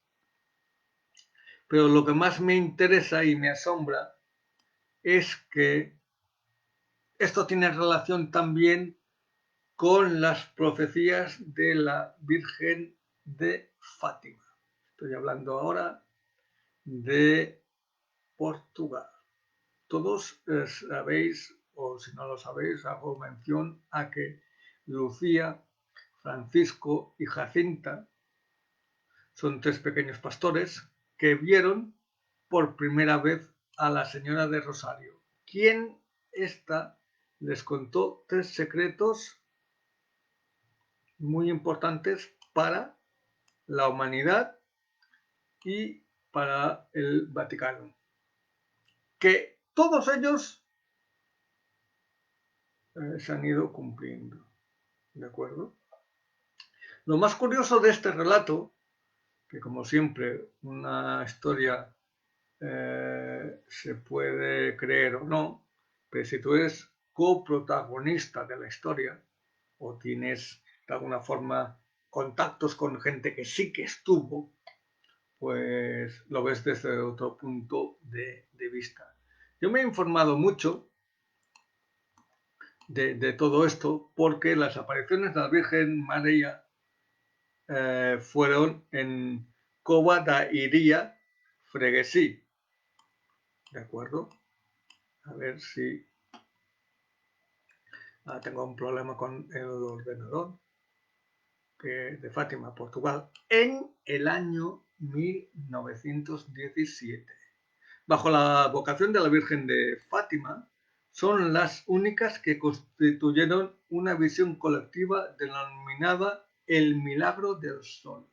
pero lo que más me interesa y me asombra es que esto tiene relación también con las profecías de la Virgen de Fátima. Estoy hablando ahora de Portugal. Todos sabéis, o si no lo sabéis, hago mención a que Lucía, Francisco y Jacinta son tres pequeños pastores que vieron por primera vez a la Señora de Rosario, quien ésta les contó tres secretos muy importantes para la humanidad y para el Vaticano, que todos ellos se han ido cumpliendo, ¿de acuerdo? Lo más curioso de este relato, que como siempre una historia se puede creer o no, pero si tú eres coprotagonista de la historia o tienes de alguna forma contactos con gente que sí que estuvo, pues lo ves desde otro punto de vista. Yo me he informado mucho de todo esto porque las apariciones de la Virgen María fueron en Cova da Iria Freguesí, ¿de acuerdo? A ver si tengo un problema con el ordenador de Fátima, Portugal, en el año 1917. Bajo la vocación de la Virgen de Fátima, son las únicas que constituyeron una visión colectiva denominada el milagro del sol.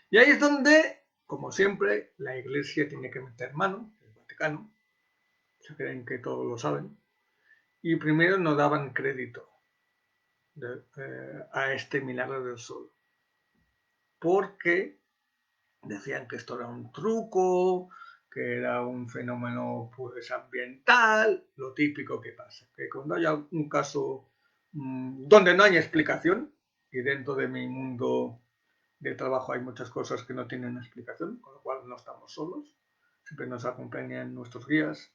Y ahí es donde, como siempre, la Iglesia tiene que meter mano, el Vaticano, se creen que todos lo saben, y primero no daban crédito a este milagro del sol, porque decían que esto era un truco, que era un fenómeno pues ambiental, lo típico que pasa, que cuando haya un caso donde no hay explicación, y dentro de mi mundo de trabajo hay muchas cosas que no tienen explicación, con lo cual no estamos solos, siempre nos acompañan nuestros guías,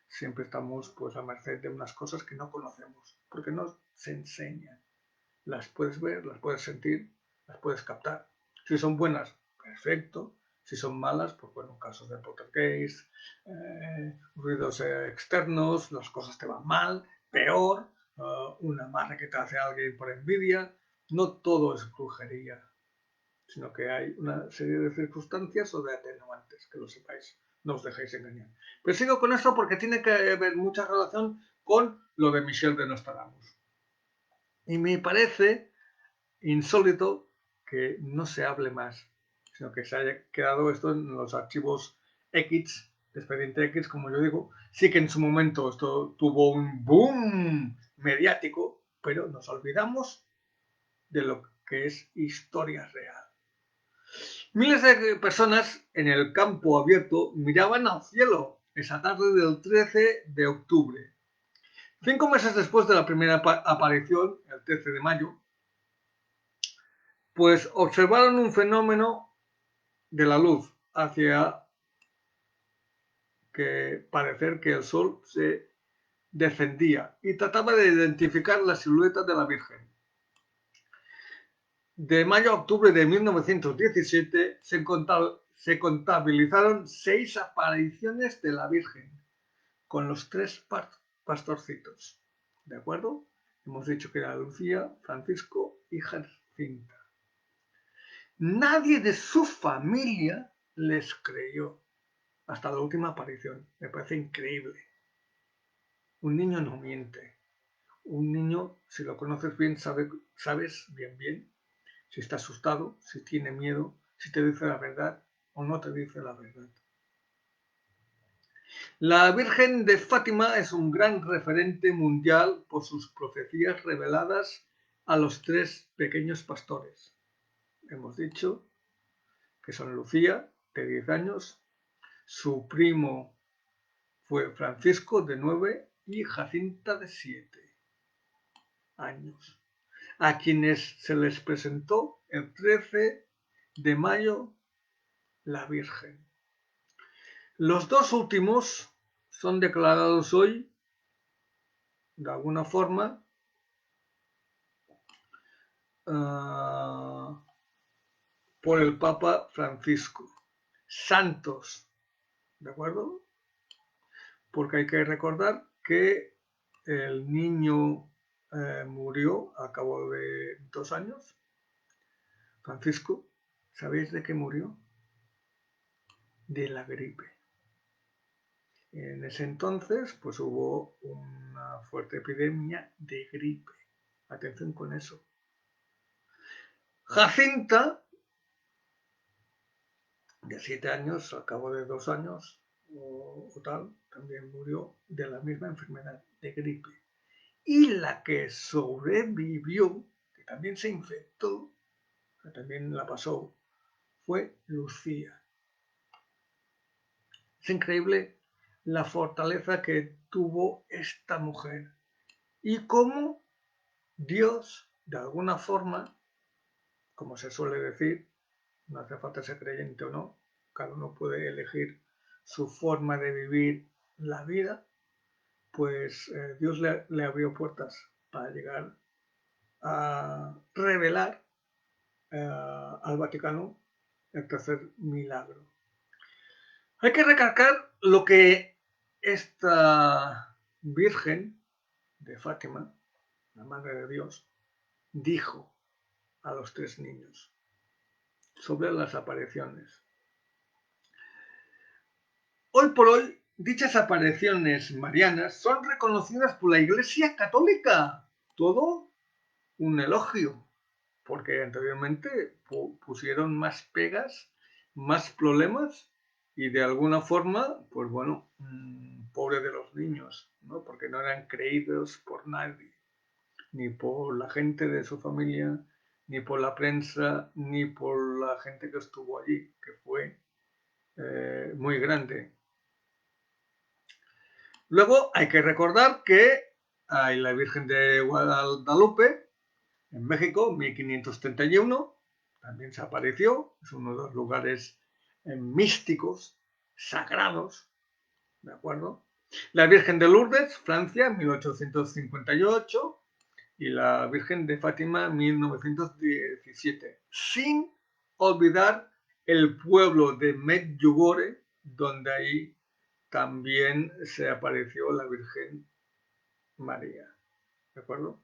siempre estamos pues a merced de unas cosas que no conocemos, porque nos se enseñan. Las puedes ver, las puedes sentir, las puedes captar. Si son buenas, perfecto. Si son malas, pues bueno, casos de poltergeist, ruidos externos, las cosas te van mal, peor, una amarre que te hace alguien por envidia. No todo es brujería, sino que hay una serie de circunstancias o de atenuantes, que lo sepáis, no os dejéis engañar. Pero sigo con esto porque tiene que haber mucha relación con lo de Michel de Nostradamus. Y me parece insólito que no se hable más, sino que se haya quedado esto en los archivos X, expediente X, como yo digo. Sí que en su momento esto tuvo un boom mediático, pero nos olvidamos de lo que es historia real. Miles de personas en el campo abierto miraban al cielo esa tarde del 13 de octubre. 5 meses después de la primera aparición, el 13 de mayo, pues observaron un fenómeno de la luz hacia que parecer que el sol se descendía y trataba de identificar la silueta de la Virgen. De mayo a octubre de 1917 se contabilizaron 6 apariciones de la Virgen con los 3 pastorcitos, ¿de acuerdo? Hemos dicho que era Lucía, Francisco y Jacinta. Nadie de su familia les creyó hasta la última aparición. Me parece increíble. Un niño no miente. Un niño, si lo conoces bien, sabes bien si está asustado, si tiene miedo, si te dice la verdad o no te dice la verdad. La Virgen de Fátima es un gran referente mundial por sus profecías reveladas a los 3 pequeños pastores. Hemos dicho que son Lucía, de 10 años, su primo fue Francisco, de 9, y Jacinta, de 7 años, a quienes se les presentó el 13 de mayo la Virgen. Los 2 últimos son declarados hoy, de alguna forma, por el Papa Francisco. Santos, ¿de acuerdo? Porque hay que recordar que el niño murió a cabo de 2 años. Francisco, ¿sabéis de qué murió? De la gripe. En ese entonces, pues hubo una fuerte epidemia de gripe. Atención con eso. Jacinta, de 7 años, al cabo de 2 años o tal, también murió de la misma enfermedad, de gripe. Y la que sobrevivió, que también se infectó, que también la pasó, fue Lucía. Es increíble la fortaleza que tuvo esta mujer y cómo Dios, de alguna forma, como se suele decir, no hace falta ser creyente o no, cada uno puede elegir su forma de vivir la vida, pues Dios le abrió puertas para llegar a revelar al Vaticano el tercer milagro. Hay que recalcar lo que esta Virgen de Fátima, la Madre de Dios, dijo a los 3 niños sobre las apariciones. Hoy por hoy, dichas apariciones marianas son reconocidas por la Iglesia Católica. Todo un elogio, porque anteriormente pusieron más pegas, más problemas y de alguna forma, pues bueno, pobre de los niños, ¿no? Porque no eran creídos por nadie, ni por la gente de su familia, ni por la prensa, ni por la gente que estuvo allí, que fue muy grande. Luego hay que recordar que hay la Virgen de Guadalupe, en México, 1531, también se apareció, es uno de los lugares místicos, sagrados, ¿de acuerdo? La Virgen de Lourdes, Francia, 1858, y la Virgen de Fátima, 1917, sin olvidar el pueblo de Medjugorje, donde ahí también se apareció la Virgen María, ¿de acuerdo?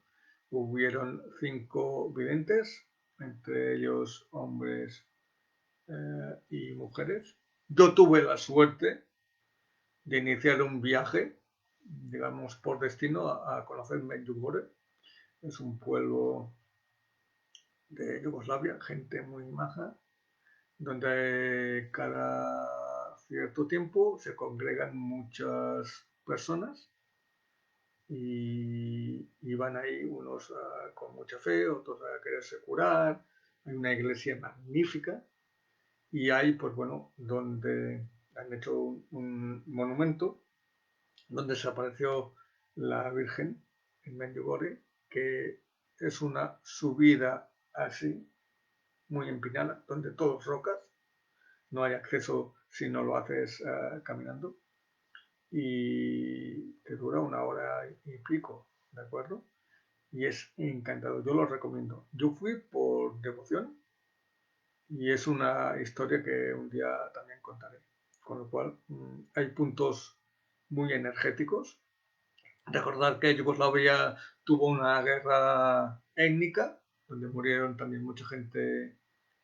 Hubieron 5 videntes, entre ellos hombres y mujeres. Yo tuve la suerte de iniciar un viaje, digamos, por destino a conocer Medjugorje. Es un pueblo de Yugoslavia, gente muy maja, donde cada cierto tiempo se congregan muchas personas y van ahí unos con mucha fe, otros a quererse curar. Hay una iglesia magnífica y hay, pues bueno, donde han hecho un monumento donde se apareció la Virgen en Medjugorje, que es una subida así, muy empinada, donde todo es rocas, no hay acceso si no lo haces caminando, y te dura 1 hora y pico, ¿de acuerdo? Y es encantador, yo lo recomiendo. Yo fui por devoción y es una historia que un día también contaré. Con lo cual hay puntos muy energéticos Recordar que Yugoslavia tuvo una guerra étnica, donde murieron también mucha gente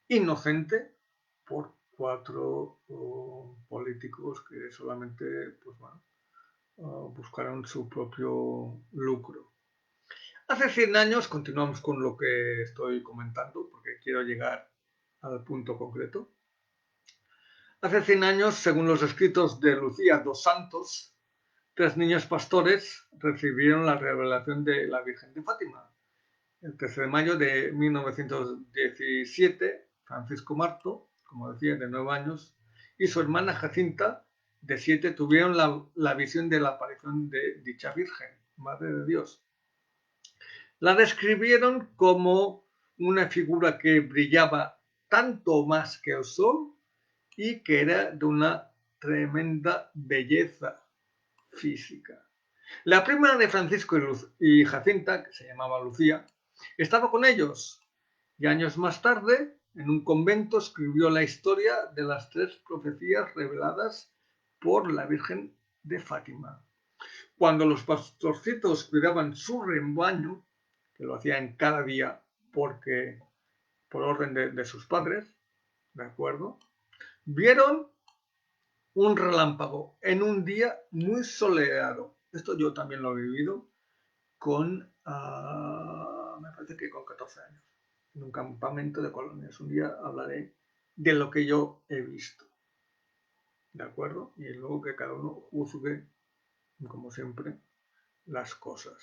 inocente por 4 políticos que solamente pues, bueno, buscaron su propio lucro. Hace 100 años, continuamos con lo que estoy comentando, porque quiero llegar al punto concreto. Hace 100 años, según los escritos de Lucía dos Santos, 3 niños pastores recibieron la revelación de la Virgen de Fátima. El 13 de mayo de 1917, Francisco Marto, como decía, de 9 años, y su hermana Jacinta, de 7, tuvieron la visión de la aparición de dicha Virgen, Madre de Dios. La describieron como una figura que brillaba tanto más que el sol y que era de una tremenda belleza física. La prima de Francisco y Jacinta, que se llamaba Lucía, estaba con ellos y años más tarde, en un convento, escribió la historia de las 3 profecías reveladas por la Virgen de Fátima. Cuando los pastorcitos cuidaban su rebaño, que lo hacían cada día porque por orden de sus padres, ¿de acuerdo? Vieron un relámpago en un día muy soleado. Esto yo también lo he vivido con, me parece que con 14 años, en un campamento de colonias. Un día hablaré de lo que yo he visto, ¿de acuerdo? Y luego que cada uno juzgue, como siempre, las cosas.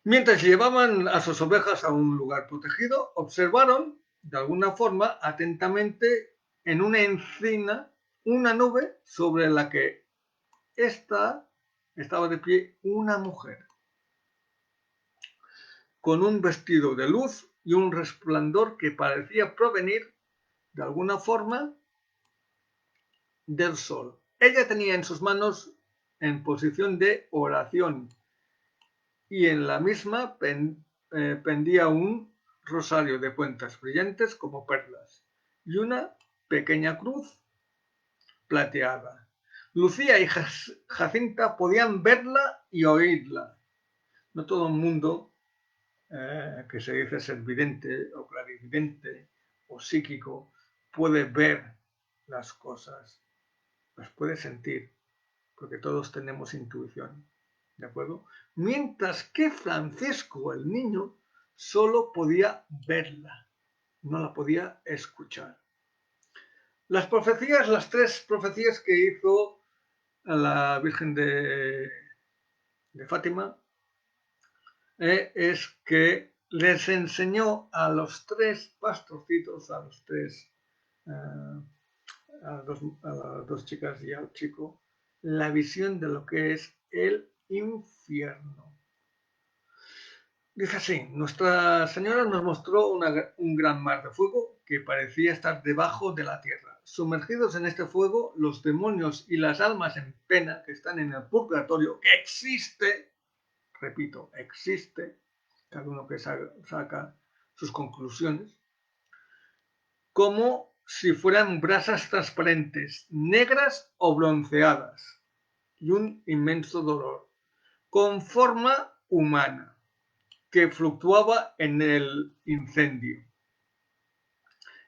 Mientras llevaban a sus ovejas a un lugar protegido, observaron, de alguna forma, atentamente en una encina, una nube sobre la que estaba de pie una mujer, con un vestido de luz y un resplandor que parecía provenir, de alguna forma, del sol. Ella tenía en sus manos en posición de oración y en la misma pendía un rosario de puntas brillantes como perlas y una pequeña cruz plateada. Lucía y Jacinta podían verla y oírla. No todo el mundo que se dice ser vidente o clarividente o psíquico puede ver las cosas, las puede sentir, porque todos tenemos intuición, ¿de acuerdo? Mientras que Francisco, el niño, solo podía verla, no la podía escuchar. Las profecías, las 3 profecías que hizo la Virgen de Fátima, es que les enseñó a los 3 pastorcitos, a los 3, a las 2 chicas y al chico, la visión de lo que es el infierno. Dice así: Nuestra Señora nos mostró un gran mar de fuego que parecía estar debajo de la tierra. Sumergidos en este fuego, los demonios y las almas en pena que están en el purgatorio, que existe, repito, existe, cada uno que saca sus conclusiones, como si fueran brasas transparentes, negras o bronceadas, y un inmenso dolor, con forma humana, que fluctuaba en el incendio,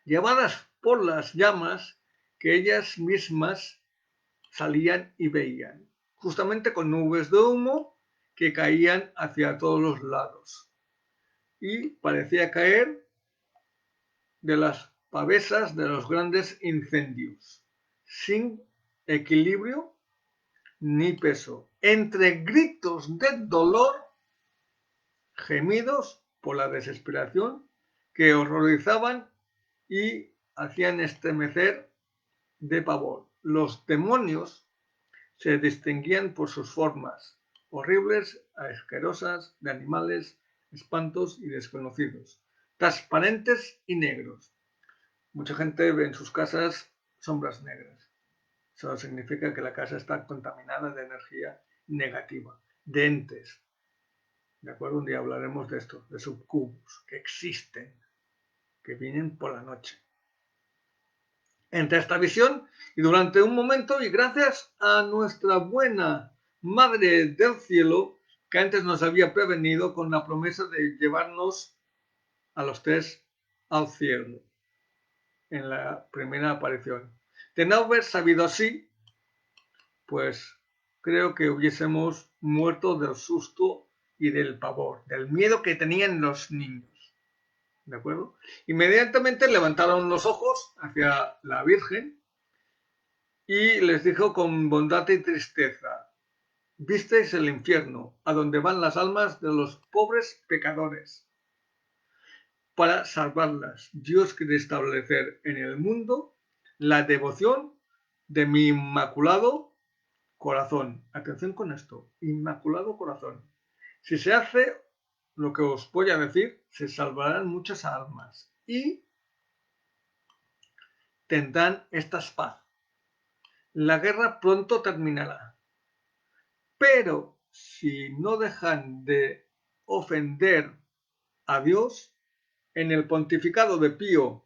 llevadas por las llamas que ellas mismas salían y veían, justamente con nubes de humo que caían hacia todos los lados y parecía caer de las pavesas de los grandes incendios, sin equilibrio ni peso, entre gritos de dolor, gemidos por la desesperación que horrorizaban y hacían estremecer de pavor. Los demonios se distinguían por sus formas horribles, asquerosas, de animales, espantos y desconocidos, transparentes y negros. Mucha gente ve en sus casas sombras negras. Eso significa que la casa está contaminada de energía negativa, de entes. ¿De acuerdo? Un día hablaremos de esto, de subcubos que existen, que vienen por la noche. Entre esta visión y durante un momento, y gracias a nuestra buena Madre del cielo, que antes nos había prevenido con la promesa de llevarnos a los tres al cielo en la primera aparición. De no haber sabido así, pues creo que hubiésemos muerto del susto y del pavor, del miedo que tenían los niños. ¿De acuerdo? Inmediatamente levantaron los ojos hacia la Virgen y les dijo con bondad y tristeza: visteis el infierno, a donde van las almas de los pobres pecadores. Para salvarlas, Dios quiere establecer en el mundo la devoción de mi inmaculado corazón. Atención con esto, inmaculado corazón. Si se hace lo que os voy a decir, se salvarán muchas almas y tendrán esta paz. La guerra pronto terminará, pero si no dejan de ofender a Dios, en el pontificado de Pío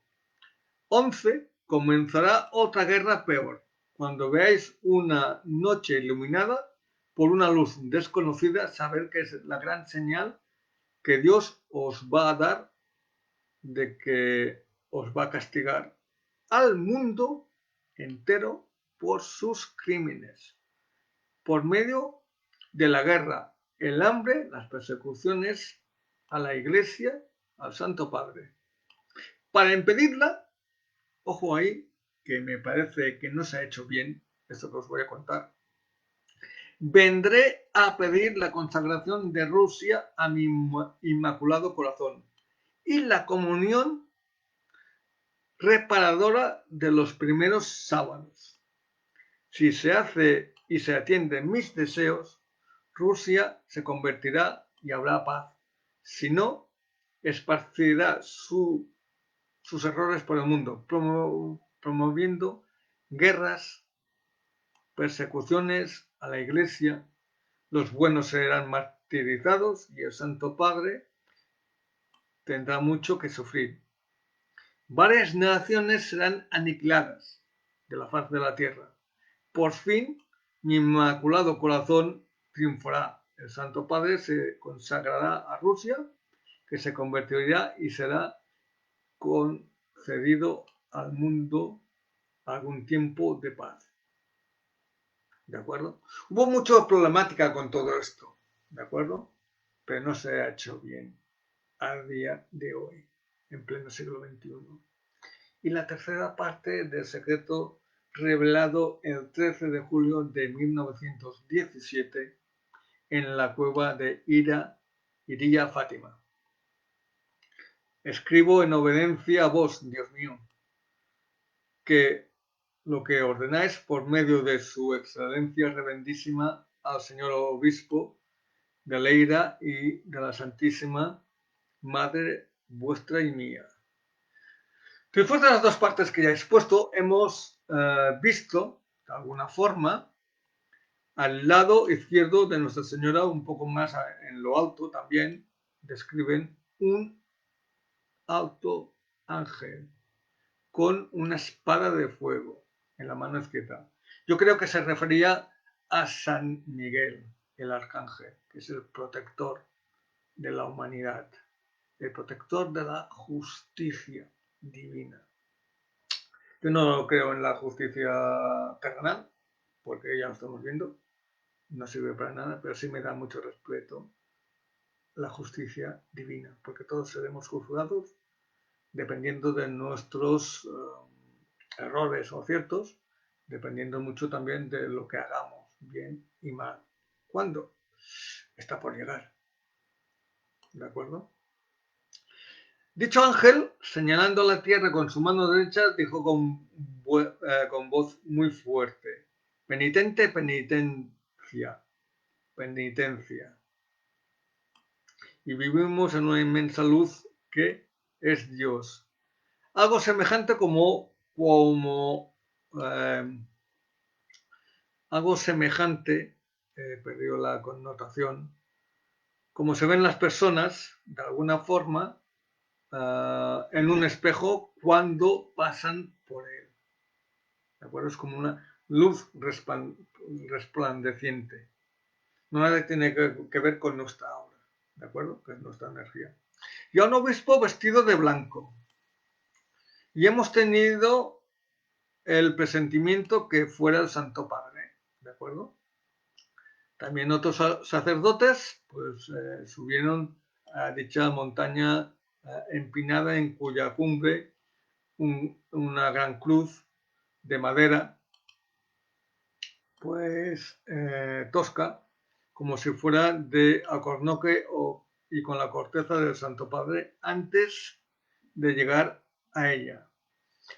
XI comenzará otra guerra peor. Cuando veáis una noche iluminada por una luz desconocida, saber que es la gran señal que Dios os va a dar de que os va a castigar al mundo entero por sus crímenes, por medio de la guerra, el hambre, las persecuciones a la Iglesia, al Santo Padre. Para impedirla, ojo ahí, que me parece que no se ha hecho bien, esto que os voy a contar, vendré a pedir la consagración de Rusia a mi inmaculado corazón y la comunión reparadora de los primeros sábados. Si se hace y se atienden mis deseos, Rusia se convertirá y habrá paz. Si no, esparcirá sus errores por el mundo, promoviendo guerras, persecuciones a la Iglesia. Los buenos serán martirizados y el Santo Padre tendrá mucho que sufrir. Varias naciones serán aniquiladas de la faz de la tierra. Por fin, mi inmaculado corazón triunfará. El Santo Padre se consagrará a Rusia, que se convertirá y será concedido al mundo algún tiempo de paz. ¿De acuerdo? Hubo mucha problemática con todo esto, ¿de acuerdo? Pero no se ha hecho bien a día de hoy, en pleno siglo XXI. Y la tercera parte del secreto revelado el 13 de julio de 1917 en la cueva de Iría Fátima. Escribo en obediencia a vos, Dios mío, que lo que ordenáis por medio de su excelencia reverendísima al señor obispo de Leida y de la Santísima Madre vuestra y mía. Después de las dos partes que ya he expuesto, hemos visto, de alguna forma, al lado izquierdo de Nuestra Señora, un poco más en lo alto también, describen un alto ángel con una espada de fuego en la mano izquierda. Yo creo que se refería a San Miguel, el arcángel, que es el protector de la humanidad, el protector de la justicia divina. Yo no creo en la justicia terrenal, porque ya lo estamos viendo, no sirve para nada, pero sí me da mucho respeto la justicia divina, porque todos seremos juzgados dependiendo de nuestros errores o aciertos, dependiendo mucho también de lo que hagamos, bien y mal. ¿Cuándo? Está por llegar. ¿De acuerdo? Dicho ángel, señalando la tierra con su mano derecha, dijo con voz muy fuerte: penitente, penitencia, penitencia. Y vivimos en una inmensa luz que es Dios. Algo semejante algo semejante, perdió la connotación, como se ven las personas, de alguna forma, en un espejo cuando pasan por él. ¿De acuerdo? Es como una luz resplandeciente. nada tiene que ver con nuestra aura, ¿de acuerdo? Que es nuestra energía. Y a un obispo vestido de blanco. Y hemos tenido el presentimiento que fuera el Santo Padre, ¿de acuerdo? También otros sacerdotes pues subieron a dicha montaña empinada en cuya cumbre una gran cruz de madera pues tosca, como si fuera de alcornoque y con la corteza del Santo Padre antes de llegar a ella.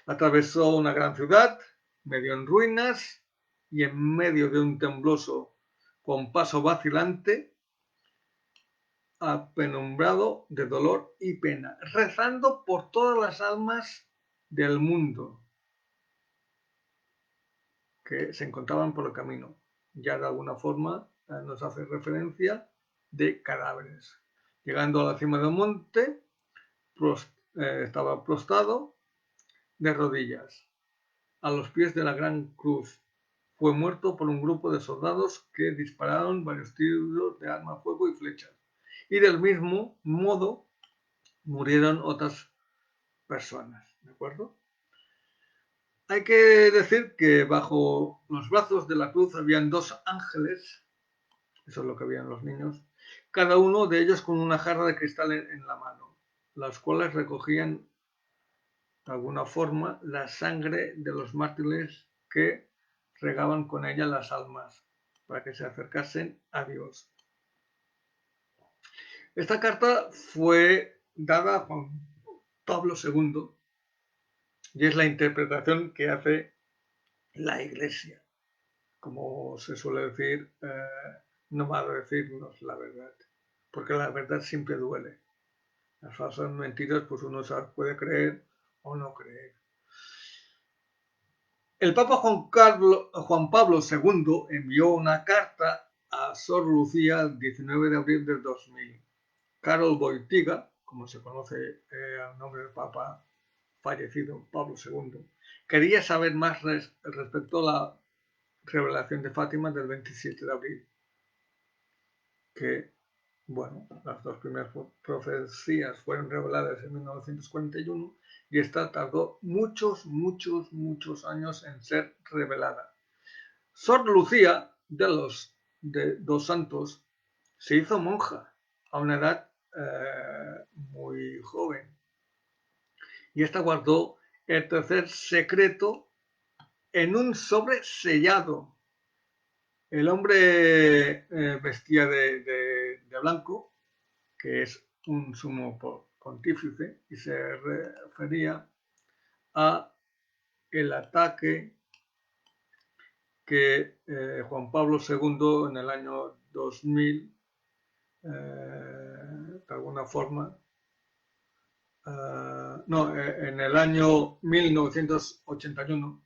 Atravesó una gran ciudad, medio en ruinas, y en medio de un tembloroso compaso vacilante, apenumbrado de dolor y pena, rezando por todas las almas del mundo que se encontraban por el camino. Ya de alguna forma nos hace referencia de cadáveres. Llegando a la cima del monte, estaba prostrado de rodillas, a los pies de la gran cruz. Fue muerto por un grupo de soldados que dispararon varios tiros de arma, fuego y flechas. Y del mismo modo murieron otras personas, ¿de acuerdo? Hay que decir que bajo los brazos de la cruz habían dos ángeles, eso es lo que veían los niños, cada uno de ellos con una jarra de cristal en la mano, las cuales recogían de alguna forma la sangre de los mártires que regaban con ella las almas para que se acercasen a Dios. Esta carta fue dada a Juan Pablo II y es la interpretación que hace la Iglesia. Como se suele decir, no va a decirnos la verdad, porque la verdad siempre duele. Las falsas mentiras, pues uno se puede creer o no creer. El Papa Juan Pablo II envió una carta a Sor Lucía el 19 de abril del 2000. Karol Wojtyła, como se conoce al nombre del Papa fallecido Pablo II, quería saber más respecto a la revelación de Fátima del 27 de abril, que, bueno, las dos primeras profecías fueron reveladas en 1941 y esta tardó muchos años en ser revelada. Sor Lucía de dos Santos se hizo monja a una edad muy joven y esta guardó el tercer secreto en un sobre sellado. El hombre vestía de blanco, que es un sumo pontífice, y se refería a el ataque que Juan Pablo II en el año 2000, de alguna forma, en el año 1981,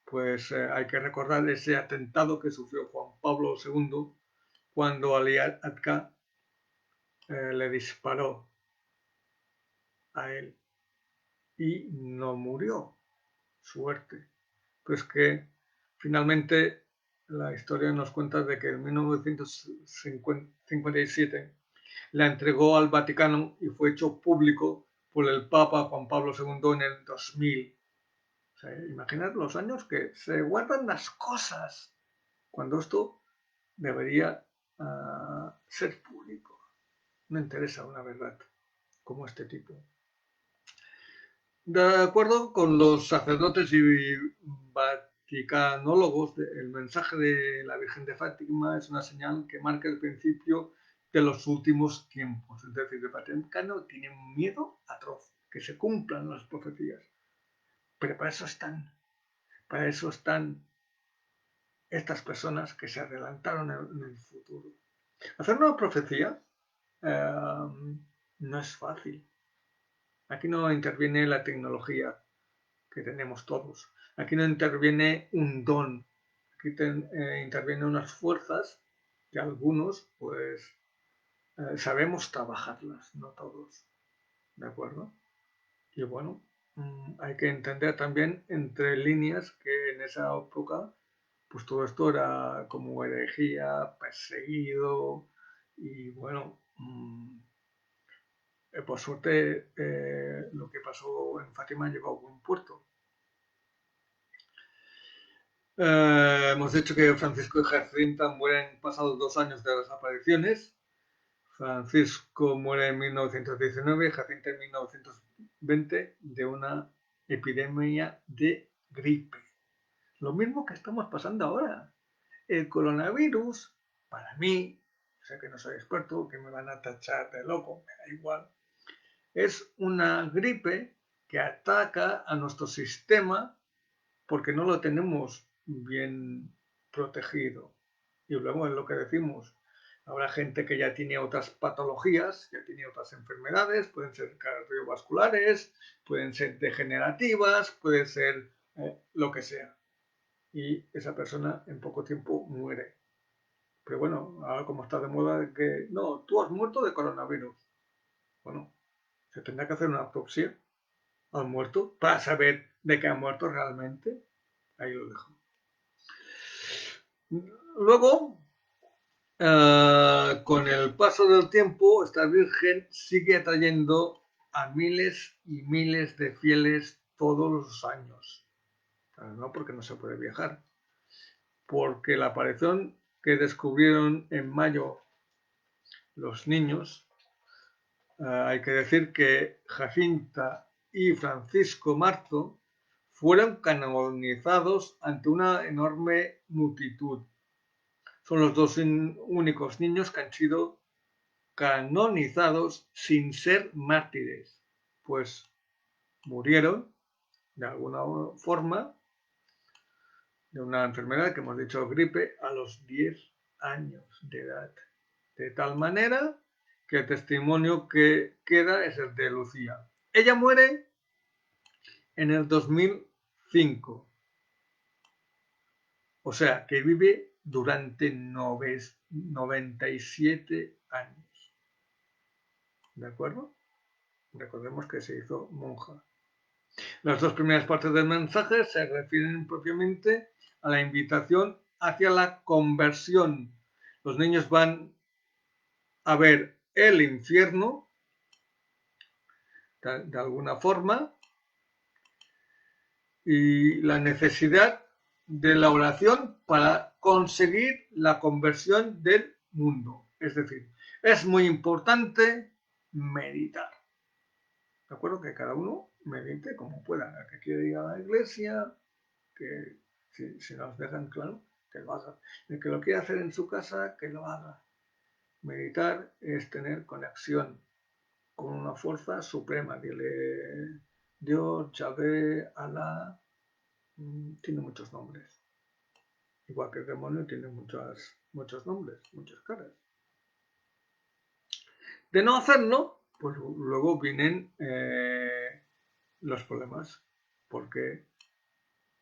pues hay que recordar ese atentado que sufrió Juan Pablo II cuando Ali Atka le disparó a él y no murió. Suerte. Pues que finalmente la historia nos cuenta de que en 1957 la entregó al Vaticano y fue hecho público por el Papa Juan Pablo II en el 2000. O sea, imaginad los años que se guardan las cosas cuando esto debería ser público. No interesa una verdad como este tipo. De acuerdo con los sacerdotes y vaticanólogos, el mensaje de la Virgen de Fátima es una señal que marca el principio de los últimos tiempos. Es decir, el Vaticano tiene un miedo atroz, que se cumplan las profecías. Pero para eso están estas personas que se adelantaron en el futuro. Hacer una profecía no es fácil. Aquí no interviene la tecnología que tenemos todos. Aquí no interviene un don. Aquí intervienen unas fuerzas que algunos, pues, sabemos trabajarlas, no todos. ¿De acuerdo? Y bueno, hay que entender también entre líneas que en esa época pues todo esto era como herejía, perseguido y bueno, por suerte lo que pasó en Fátima llegó a buen puerto. Hemos dicho que Francisco y Jacinta mueren pasados 2 años de las apariciones. Francisco muere en 1919 y Jacinta en 1920 de una epidemia de gripe. Lo mismo que estamos pasando ahora. El coronavirus, para mí, sé que no soy experto, que me van a tachar de loco, me da igual, es una gripe que ataca a nuestro sistema porque no lo tenemos bien protegido. Y luego es lo que decimos, habrá gente que ya tiene otras patologías, ya tiene otras enfermedades, pueden ser cardiovasculares, pueden ser degenerativas, puede ser lo que sea. Y esa persona en poco tiempo muere. Pero bueno, ahora como está de moda que no, tú has muerto de coronavirus. Bueno, se tendrá que hacer una autopsia al muerto para saber de qué ha muerto realmente. Ahí lo dejo. Luego, con el paso del tiempo, esta Virgen sigue atrayendo a miles y miles de fieles todos los años. No porque no se puede viajar, porque la aparición que descubrieron en mayo los niños, hay que decir que Jacinta y Francisco Marzo fueron canonizados ante una enorme multitud. Son los dos únicos niños que han sido canonizados sin ser mártires, pues murieron de alguna forma de una enfermedad que hemos dicho gripe a los 10 años de edad. De tal manera que el testimonio que queda es el de Lucía. Ella muere en el 2005, o sea que vive durante 97 años. ¿De acuerdo? Recordemos que se hizo monja. Las dos primeras partes del mensaje se refieren propiamente a la invitación hacia la conversión. Los niños van a ver el infierno de alguna forma y la necesidad de la oración para conseguir la conversión del mundo. Es decir, es muy importante meditar. ¿De acuerdo? Que cada uno medite como pueda. El que quiere ir a la iglesia, que si nos dejan claro, que lo haga. El que lo quiera hacer en su casa, que lo haga. Meditar es tener conexión con una fuerza suprema. Dile Dios, Yahvé, Alá, tiene muchos nombres. Igual que el demonio tiene muchos nombres, muchas caras. De no hacerlo, pues luego vienen los problemas, porque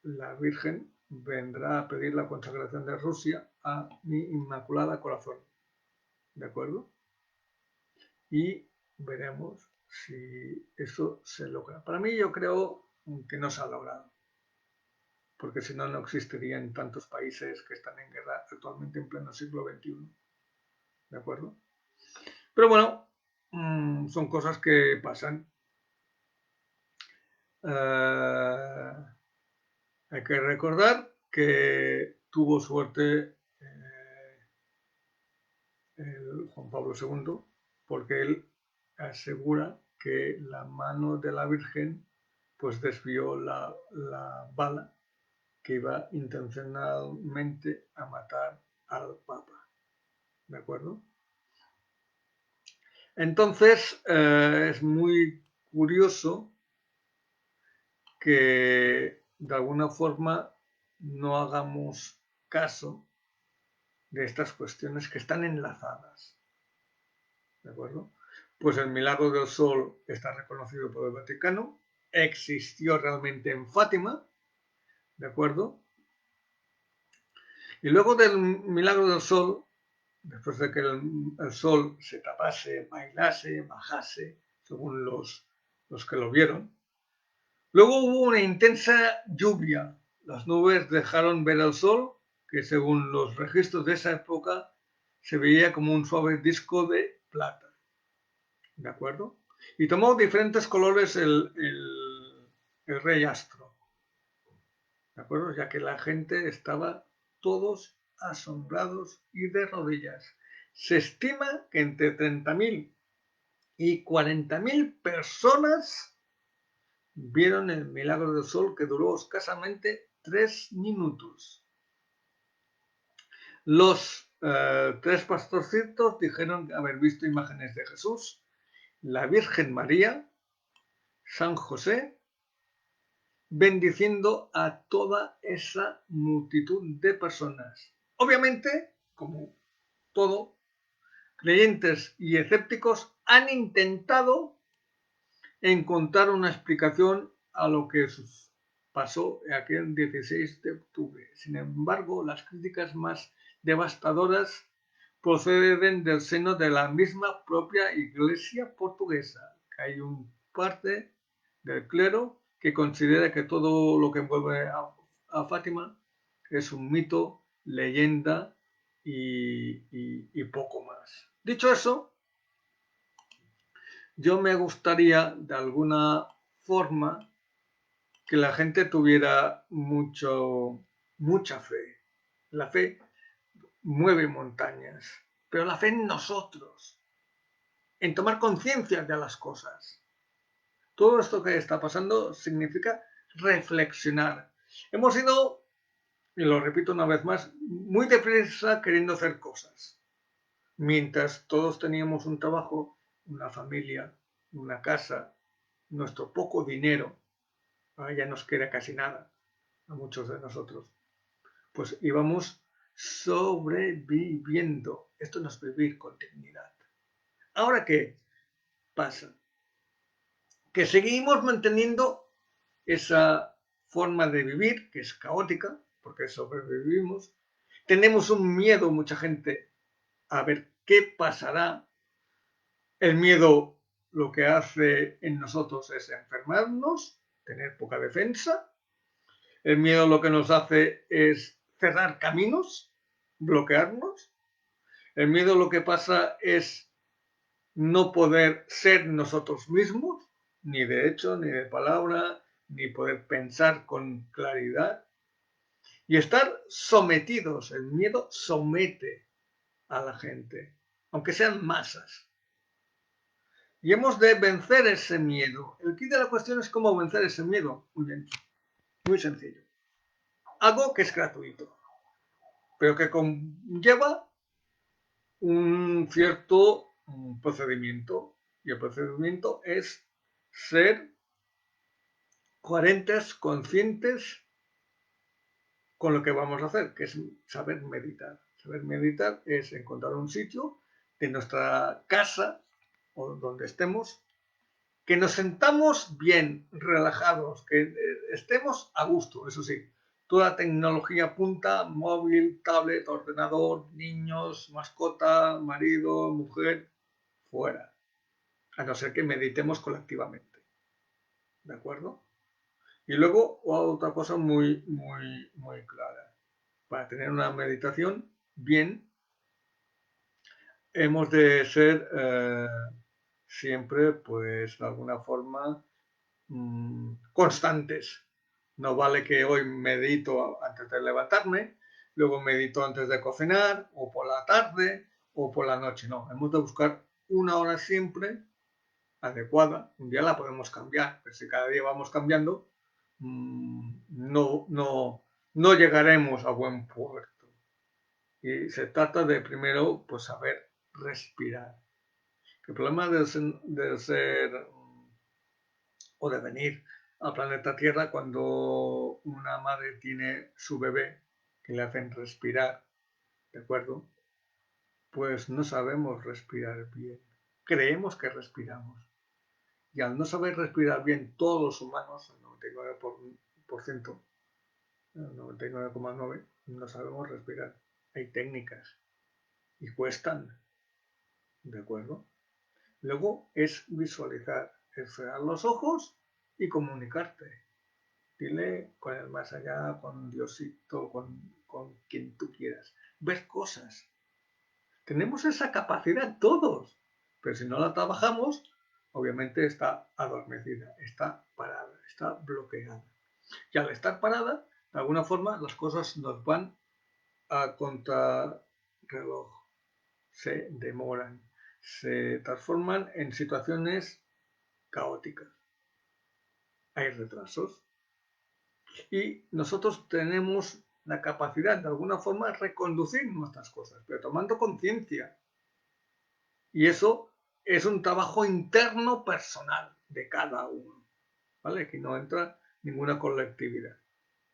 la Virgen vendrá a pedir la consagración de Rusia a mi Inmaculada Corazón. ¿De acuerdo? Y veremos si eso se logra. Para mí yo creo que no se ha logrado, porque si no, no existirían tantos países que están en guerra actualmente en pleno siglo XXI. ¿De acuerdo? Pero bueno, son cosas que pasan. Hay que recordar que tuvo suerte el Juan Pablo II, porque él asegura que la mano de la Virgen pues desvió la bala que iba intencionalmente a matar al Papa. ¿De acuerdo? Entonces, es muy curioso que de alguna forma no hagamos caso de estas cuestiones que están enlazadas. ¿De acuerdo? Pues el milagro del sol está reconocido por el Vaticano, existió realmente en Fátima, ¿de acuerdo? Y luego del milagro del sol, después de que el sol se tapase, bailase, bajase, según los que lo vieron, luego hubo una intensa lluvia. Las nubes dejaron ver el sol, que según los registros de esa época se veía como un suave disco de plata. ¿De acuerdo? Y tomó diferentes colores el rey astro. ¿De acuerdo? Ya que la gente estaba todos asombrados y de rodillas. Se estima que entre 30.000 y 40.000 personas vieron el milagro del sol, que duró escasamente 3 minutos. Los 3 pastorcitos dijeron haber visto imágenes de Jesús, la Virgen María, San José, bendiciendo a toda esa multitud de personas. Obviamente, como todo, creyentes y escépticos han intentado encontrar una explicación a lo que pasó aquel 16 de octubre. Sin embargo, las críticas más devastadoras proceden del seno de la misma propia Iglesia portuguesa, que hay un parte del clero que considera que todo lo que envuelve a Fátima es un mito, leyenda y poco más. Dicho eso, yo me gustaría de alguna forma que la gente tuviera mucha fe. La fe mueve montañas, pero la fe en nosotros, en tomar conciencia de las cosas. Todo esto que está pasando significa reflexionar. Hemos ido, y lo repito una vez más, muy deprisa queriendo hacer cosas, mientras todos teníamos un trabajo, una familia, una casa, nuestro poco dinero. Ahora ya nos queda casi nada a muchos de nosotros. Pues íbamos sobreviviendo. Esto no es vivir con dignidad. ¿Ahora qué pasa? Que seguimos manteniendo esa forma de vivir, que es caótica, porque sobrevivimos. Tenemos un miedo, mucha gente, a ver qué pasará. El miedo lo que hace en nosotros es enfermarnos, tener poca defensa. El miedo lo que nos hace es cerrar caminos, bloquearnos. El miedo lo que pasa es no poder ser nosotros mismos, ni de hecho, ni de palabra, ni poder pensar con claridad. Y estar sometidos. El miedo somete a la gente, aunque sean masas. Y hemos de vencer ese miedo. El kit de la cuestión es cómo vencer ese miedo. Muy bien, muy sencillo. Algo que es gratuito, pero que conlleva un cierto procedimiento. Y el procedimiento es ser coherentes, conscientes con lo que vamos a hacer, que es saber meditar. Saber meditar es encontrar un sitio de nuestra casa o donde estemos, que nos sentamos bien, relajados, que estemos a gusto, eso sí. Toda tecnología punta, móvil, tablet, ordenador, niños, mascota, marido, mujer, fuera. A no ser que meditemos colectivamente. ¿De acuerdo? Y luego otra cosa muy clara. Para tener una meditación bien, hemos de ser siempre, pues, de alguna forma, constantes. No vale que hoy medito antes de levantarme, luego medito antes de cocinar, o por la tarde, o por la noche. No, hemos de buscar una hora siempre adecuada. Un día la podemos cambiar, pero si cada día vamos cambiando, no llegaremos a buen puerto. Y se trata de primero, pues, saber respirar. El problema de ser o de venir al planeta Tierra cuando una madre tiene su bebé que le hacen respirar, ¿de acuerdo? Pues no sabemos respirar bien. Creemos que respiramos. Y al no saber respirar bien todos los humanos, el 99%, el 99,9%, no sabemos respirar. Hay técnicas y cuestan, ¿de acuerdo? Luego es visualizar, es cerrar los ojos y comunicarte. Dile con el más allá, con Diosito, con con quien tú quieras, ver cosas. Tenemos esa capacidad todos, pero si no la trabajamos, obviamente está adormecida, está parada, está bloqueada. Y al estar parada, de alguna forma, las cosas nos van a contrarreloj, se demoran, se transforman en situaciones caóticas. Hay retrasos y nosotros tenemos la capacidad de alguna forma de reconducir nuestras cosas, pero tomando conciencia. Y eso es un trabajo interno personal de cada uno, ¿vale? Aquí no entra ninguna colectividad.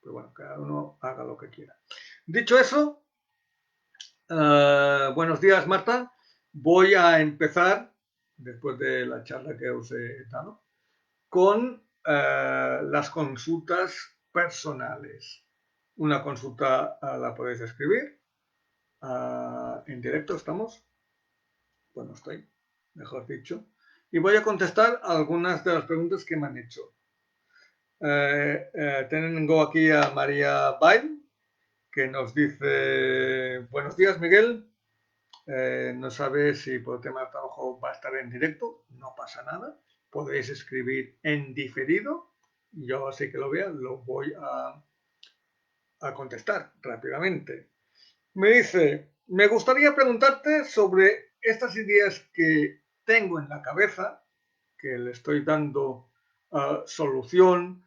Pero bueno, cada uno haga lo que quiera. Dicho eso, buenos días, Marta. Voy a empezar, después de la charla que os he dado, con las consultas personales. Una consulta la podéis escribir. En directo estamos. Bueno, estoy, mejor dicho. Y voy a contestar algunas de las preguntas que me han hecho. Tengo aquí a María Bail, que nos dice: buenos días, Miguel. No sabe si por el tema de trabajo va a estar en directo, no pasa nada. Podéis escribir en diferido. Yo así que lo vea, lo voy a contestar rápidamente. Me dice: me gustaría preguntarte sobre estas ideas que tengo en la cabeza, que le estoy dando solución,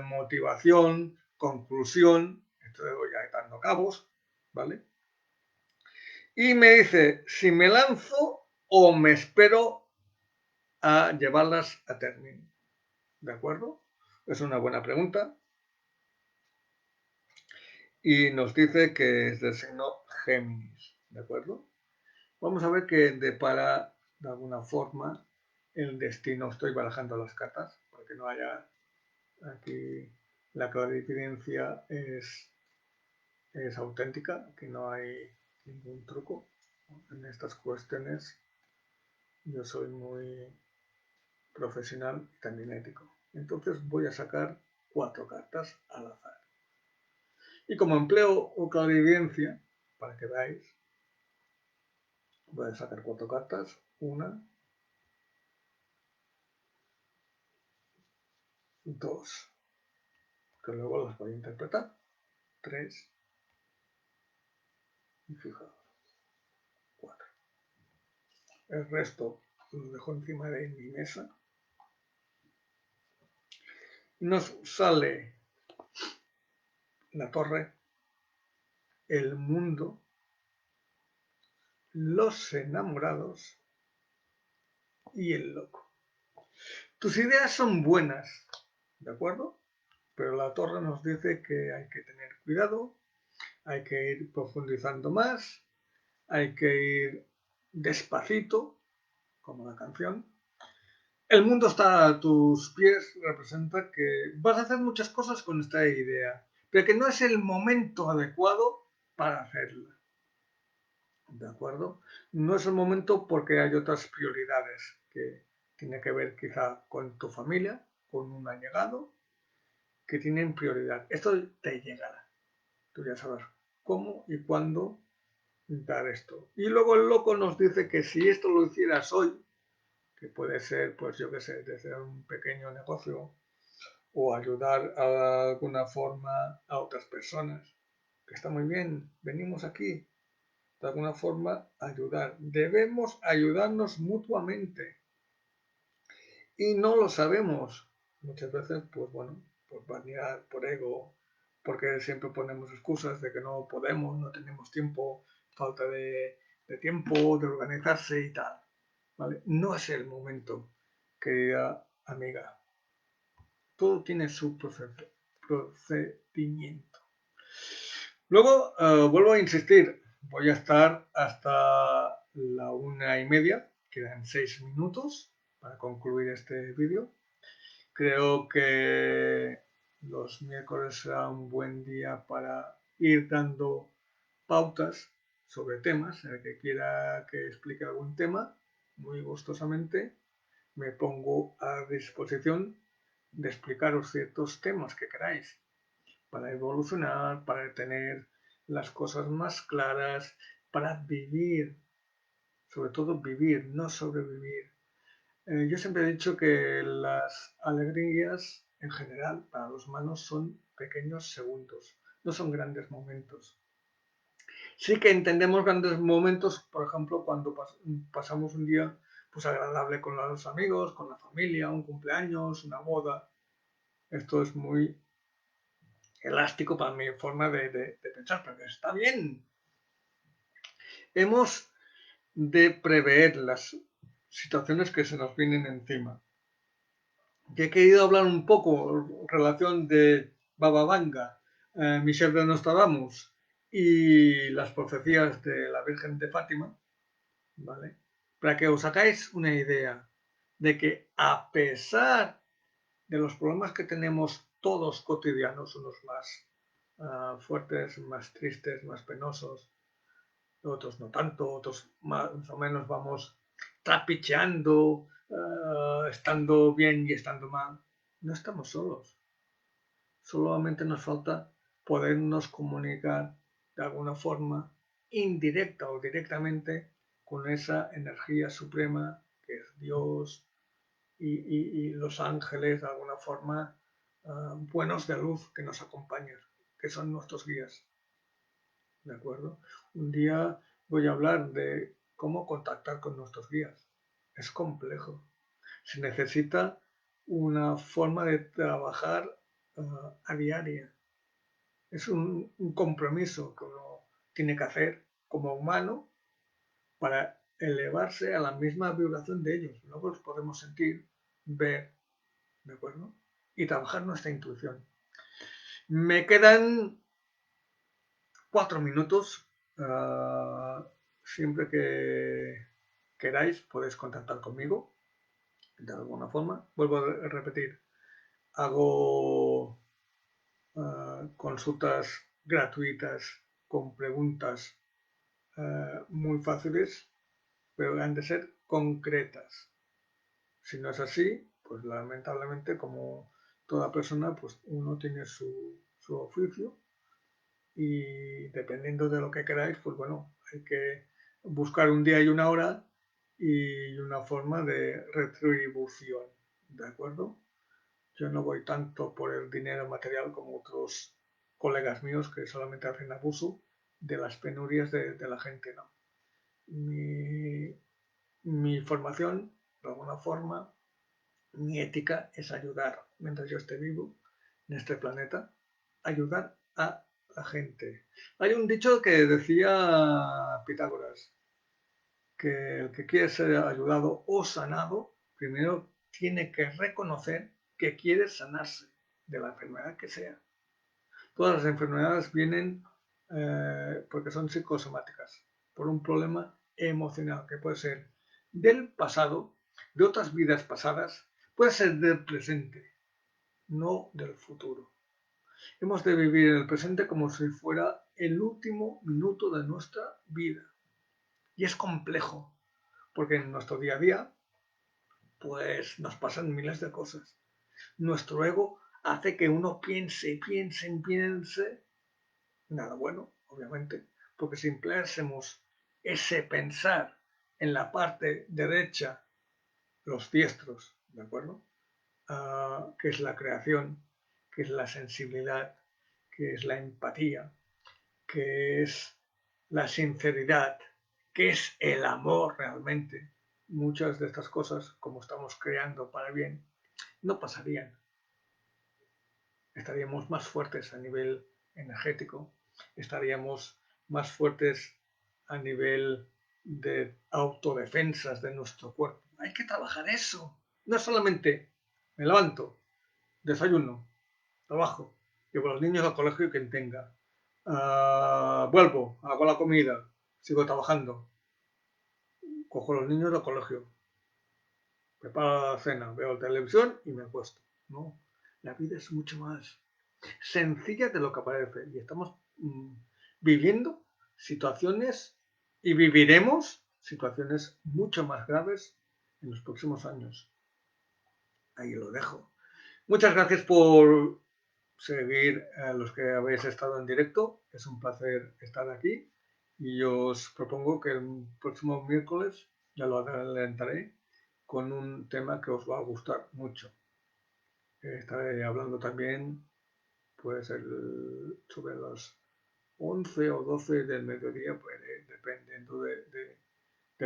motivación, conclusión, estoy ya dando cabos, ¿vale? Y me dice si me lanzo o me espero a llevarlas a término. ¿De acuerdo? Es una buena pregunta. Y nos dice que es del signo Géminis. ¿De acuerdo? Vamos a ver qué depara de alguna forma el destino. Estoy barajando las cartas para que no haya aquí. La clarividencia es auténtica, aquí no hay ningún truco en estas cuestiones. Yo soy muy profesional y también ético. Entonces voy a sacar 4 cartas al azar. Y como empleo clarividencia, para que veáis, voy a sacar 4 cartas. 1, 2, que luego las voy a interpretar. 3, y fijaos, 4. El resto lo dejo encima de mi mesa. Nos sale la torre, el mundo, los enamorados y el loco. Tus ideas son buenas, ¿de acuerdo? Pero la torre nos dice que hay que tener cuidado, hay que ir profundizando más, hay que ir despacito, como la canción. El mundo está a tus pies, representa que vas a hacer muchas cosas con esta idea, pero que no es el momento adecuado para hacerla. ¿De acuerdo? No es el momento porque hay otras prioridades que tiene que ver quizá con tu familia, con un allegado, que tienen prioridad. Esto te llegará. Tú ya sabrás cómo y cuándo dar esto. Y luego el loco nos dice que si esto lo hicieras hoy, que puede ser, pues yo qué sé, desde un pequeño negocio o ayudar a alguna forma a otras personas, que está muy bien, venimos aquí, de alguna forma ayudar. Debemos ayudarnos mutuamente. Y no lo sabemos. Muchas veces, pues bueno, por vanidad, por ego, porque siempre ponemos excusas de que no podemos, no tenemos tiempo, falta de tiempo, de organizarse y tal. ¿Vale? No es el momento, querida amiga. Todo tiene su procedimiento. Luego, vuelvo a insistir, voy a estar hasta la 1:30, quedan 6 minutos para concluir este vídeo. Creo que los miércoles será un buen día para ir dando pautas sobre temas. El que quiera que explique algún tema, muy gustosamente me pongo a disposición de explicaros ciertos temas que queráis para evolucionar, para tener las cosas más claras para vivir, sobre todo vivir, no sobrevivir. Yo siempre he dicho que las alegrías en general para los humanos son pequeños segundos, no son grandes momentos. Sí que entendemos grandes momentos, por ejemplo, cuando pasamos un día pues agradable con los amigos, con la familia, un cumpleaños, una boda. Esto es muy elástico para mi forma de pensar, pero está bien. Hemos de prever las situaciones que se nos vienen encima. Que he querido hablar un poco en relación de Baba Vanga, Michel de Nostradamus y las profecías de la Virgen de Fátima, ¿vale? Para que os hagáis una idea de que a pesar de los problemas que tenemos todos cotidianos, unos más fuertes, más tristes, más penosos, otros no tanto, otros más o menos vamos trapicheando, estando bien y estando mal. No estamos solos. Solamente nos falta podernos comunicar de alguna forma indirecta o directamente con esa energía suprema que es Dios y los ángeles de alguna forma buenos de luz que nos acompañan, que son nuestros guías. ¿De acuerdo? Un día voy a hablar de cómo contactar con nuestros guías. Es complejo. Se necesita una forma de trabajar a diaria. Es un compromiso que uno tiene que hacer como humano para elevarse a la misma vibración de ellos. Luego los podemos sentir, ver, ¿de acuerdo? Y trabajar nuestra intuición. Me quedan 4 minutos. Siempre que queráis podéis contactar conmigo de alguna forma. Vuelvo a repetir, hago consultas gratuitas con preguntas muy fáciles, pero han de ser concretas. Si no es así, pues lamentablemente, como toda persona, pues uno tiene su oficio y dependiendo de lo que queráis, pues bueno, hay que buscar un día y una hora y una forma de retribución, ¿de acuerdo? Yo no voy tanto por el dinero material como otros colegas míos que solamente hacen abuso de las penurias de la gente, ¿no? Mi formación, de alguna forma, mi ética es ayudar, mientras yo esté vivo en este planeta, ayudar a la gente. Hay un dicho que decía Pitágoras, que el que quiere ser ayudado o sanado, primero tiene que reconocer que quiere sanarse de la enfermedad que sea. Todas las enfermedades vienen porque son psicosomáticas, por un problema emocional que puede ser del pasado, de otras vidas pasadas, puede ser del presente, no del futuro. Hemos de vivir el presente como si fuera el último minuto de nuestra vida. Y es complejo, porque en nuestro día a día, pues nos pasan miles de cosas. Nuestro ego hace que uno piense, nada bueno, obviamente, porque si empleásemos ese pensar en la parte derecha, los diestros, ¿de acuerdo? Que es la creación, que es la sensibilidad, que es la empatía, que es la sinceridad, que es el amor realmente. Muchas de estas cosas, como estamos creando para bien, no pasarían. Estaríamos más fuertes a nivel energético, estaríamos más fuertes a nivel de autodefensas de nuestro cuerpo. Hay que trabajar eso. No solamente me levanto, desayuno, trabajo, llevo a los niños al colegio y quien tenga. Vuelvo, hago la comida, sigo trabajando, cojo a los niños al colegio, preparo la cena, veo televisión y me acuesto. No, la vida es mucho más sencilla de lo que parece y estamos viviendo situaciones y viviremos situaciones mucho más graves en los próximos años. Ahí lo dejo. Muchas gracias por seguir a los que habéis estado en directo. Es un placer estar aquí y os propongo que el próximo miércoles, ya lo adelantaré, con un tema que os va a gustar mucho. Estaré hablando también pues sobre las 11 o 12 del mediodía, pues, dependiendo del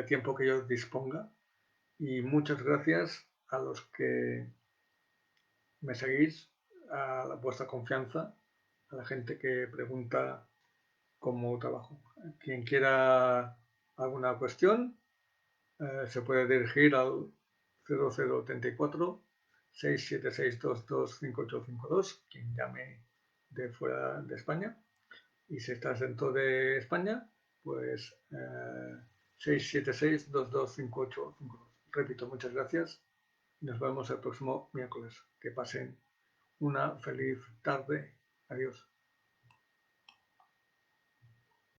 tiempo que yo disponga. Y muchas gracias a los que me seguís, a vuestra confianza, a la gente que pregunta cómo trabajo. Quien quiera alguna cuestión, se puede dirigir al 0034 676225852, quien llame de fuera de España. Y si estás dentro de España, pues 676225852. Repito, muchas gracias. Nos vemos el próximo miércoles. Que pasen una feliz tarde. Adiós.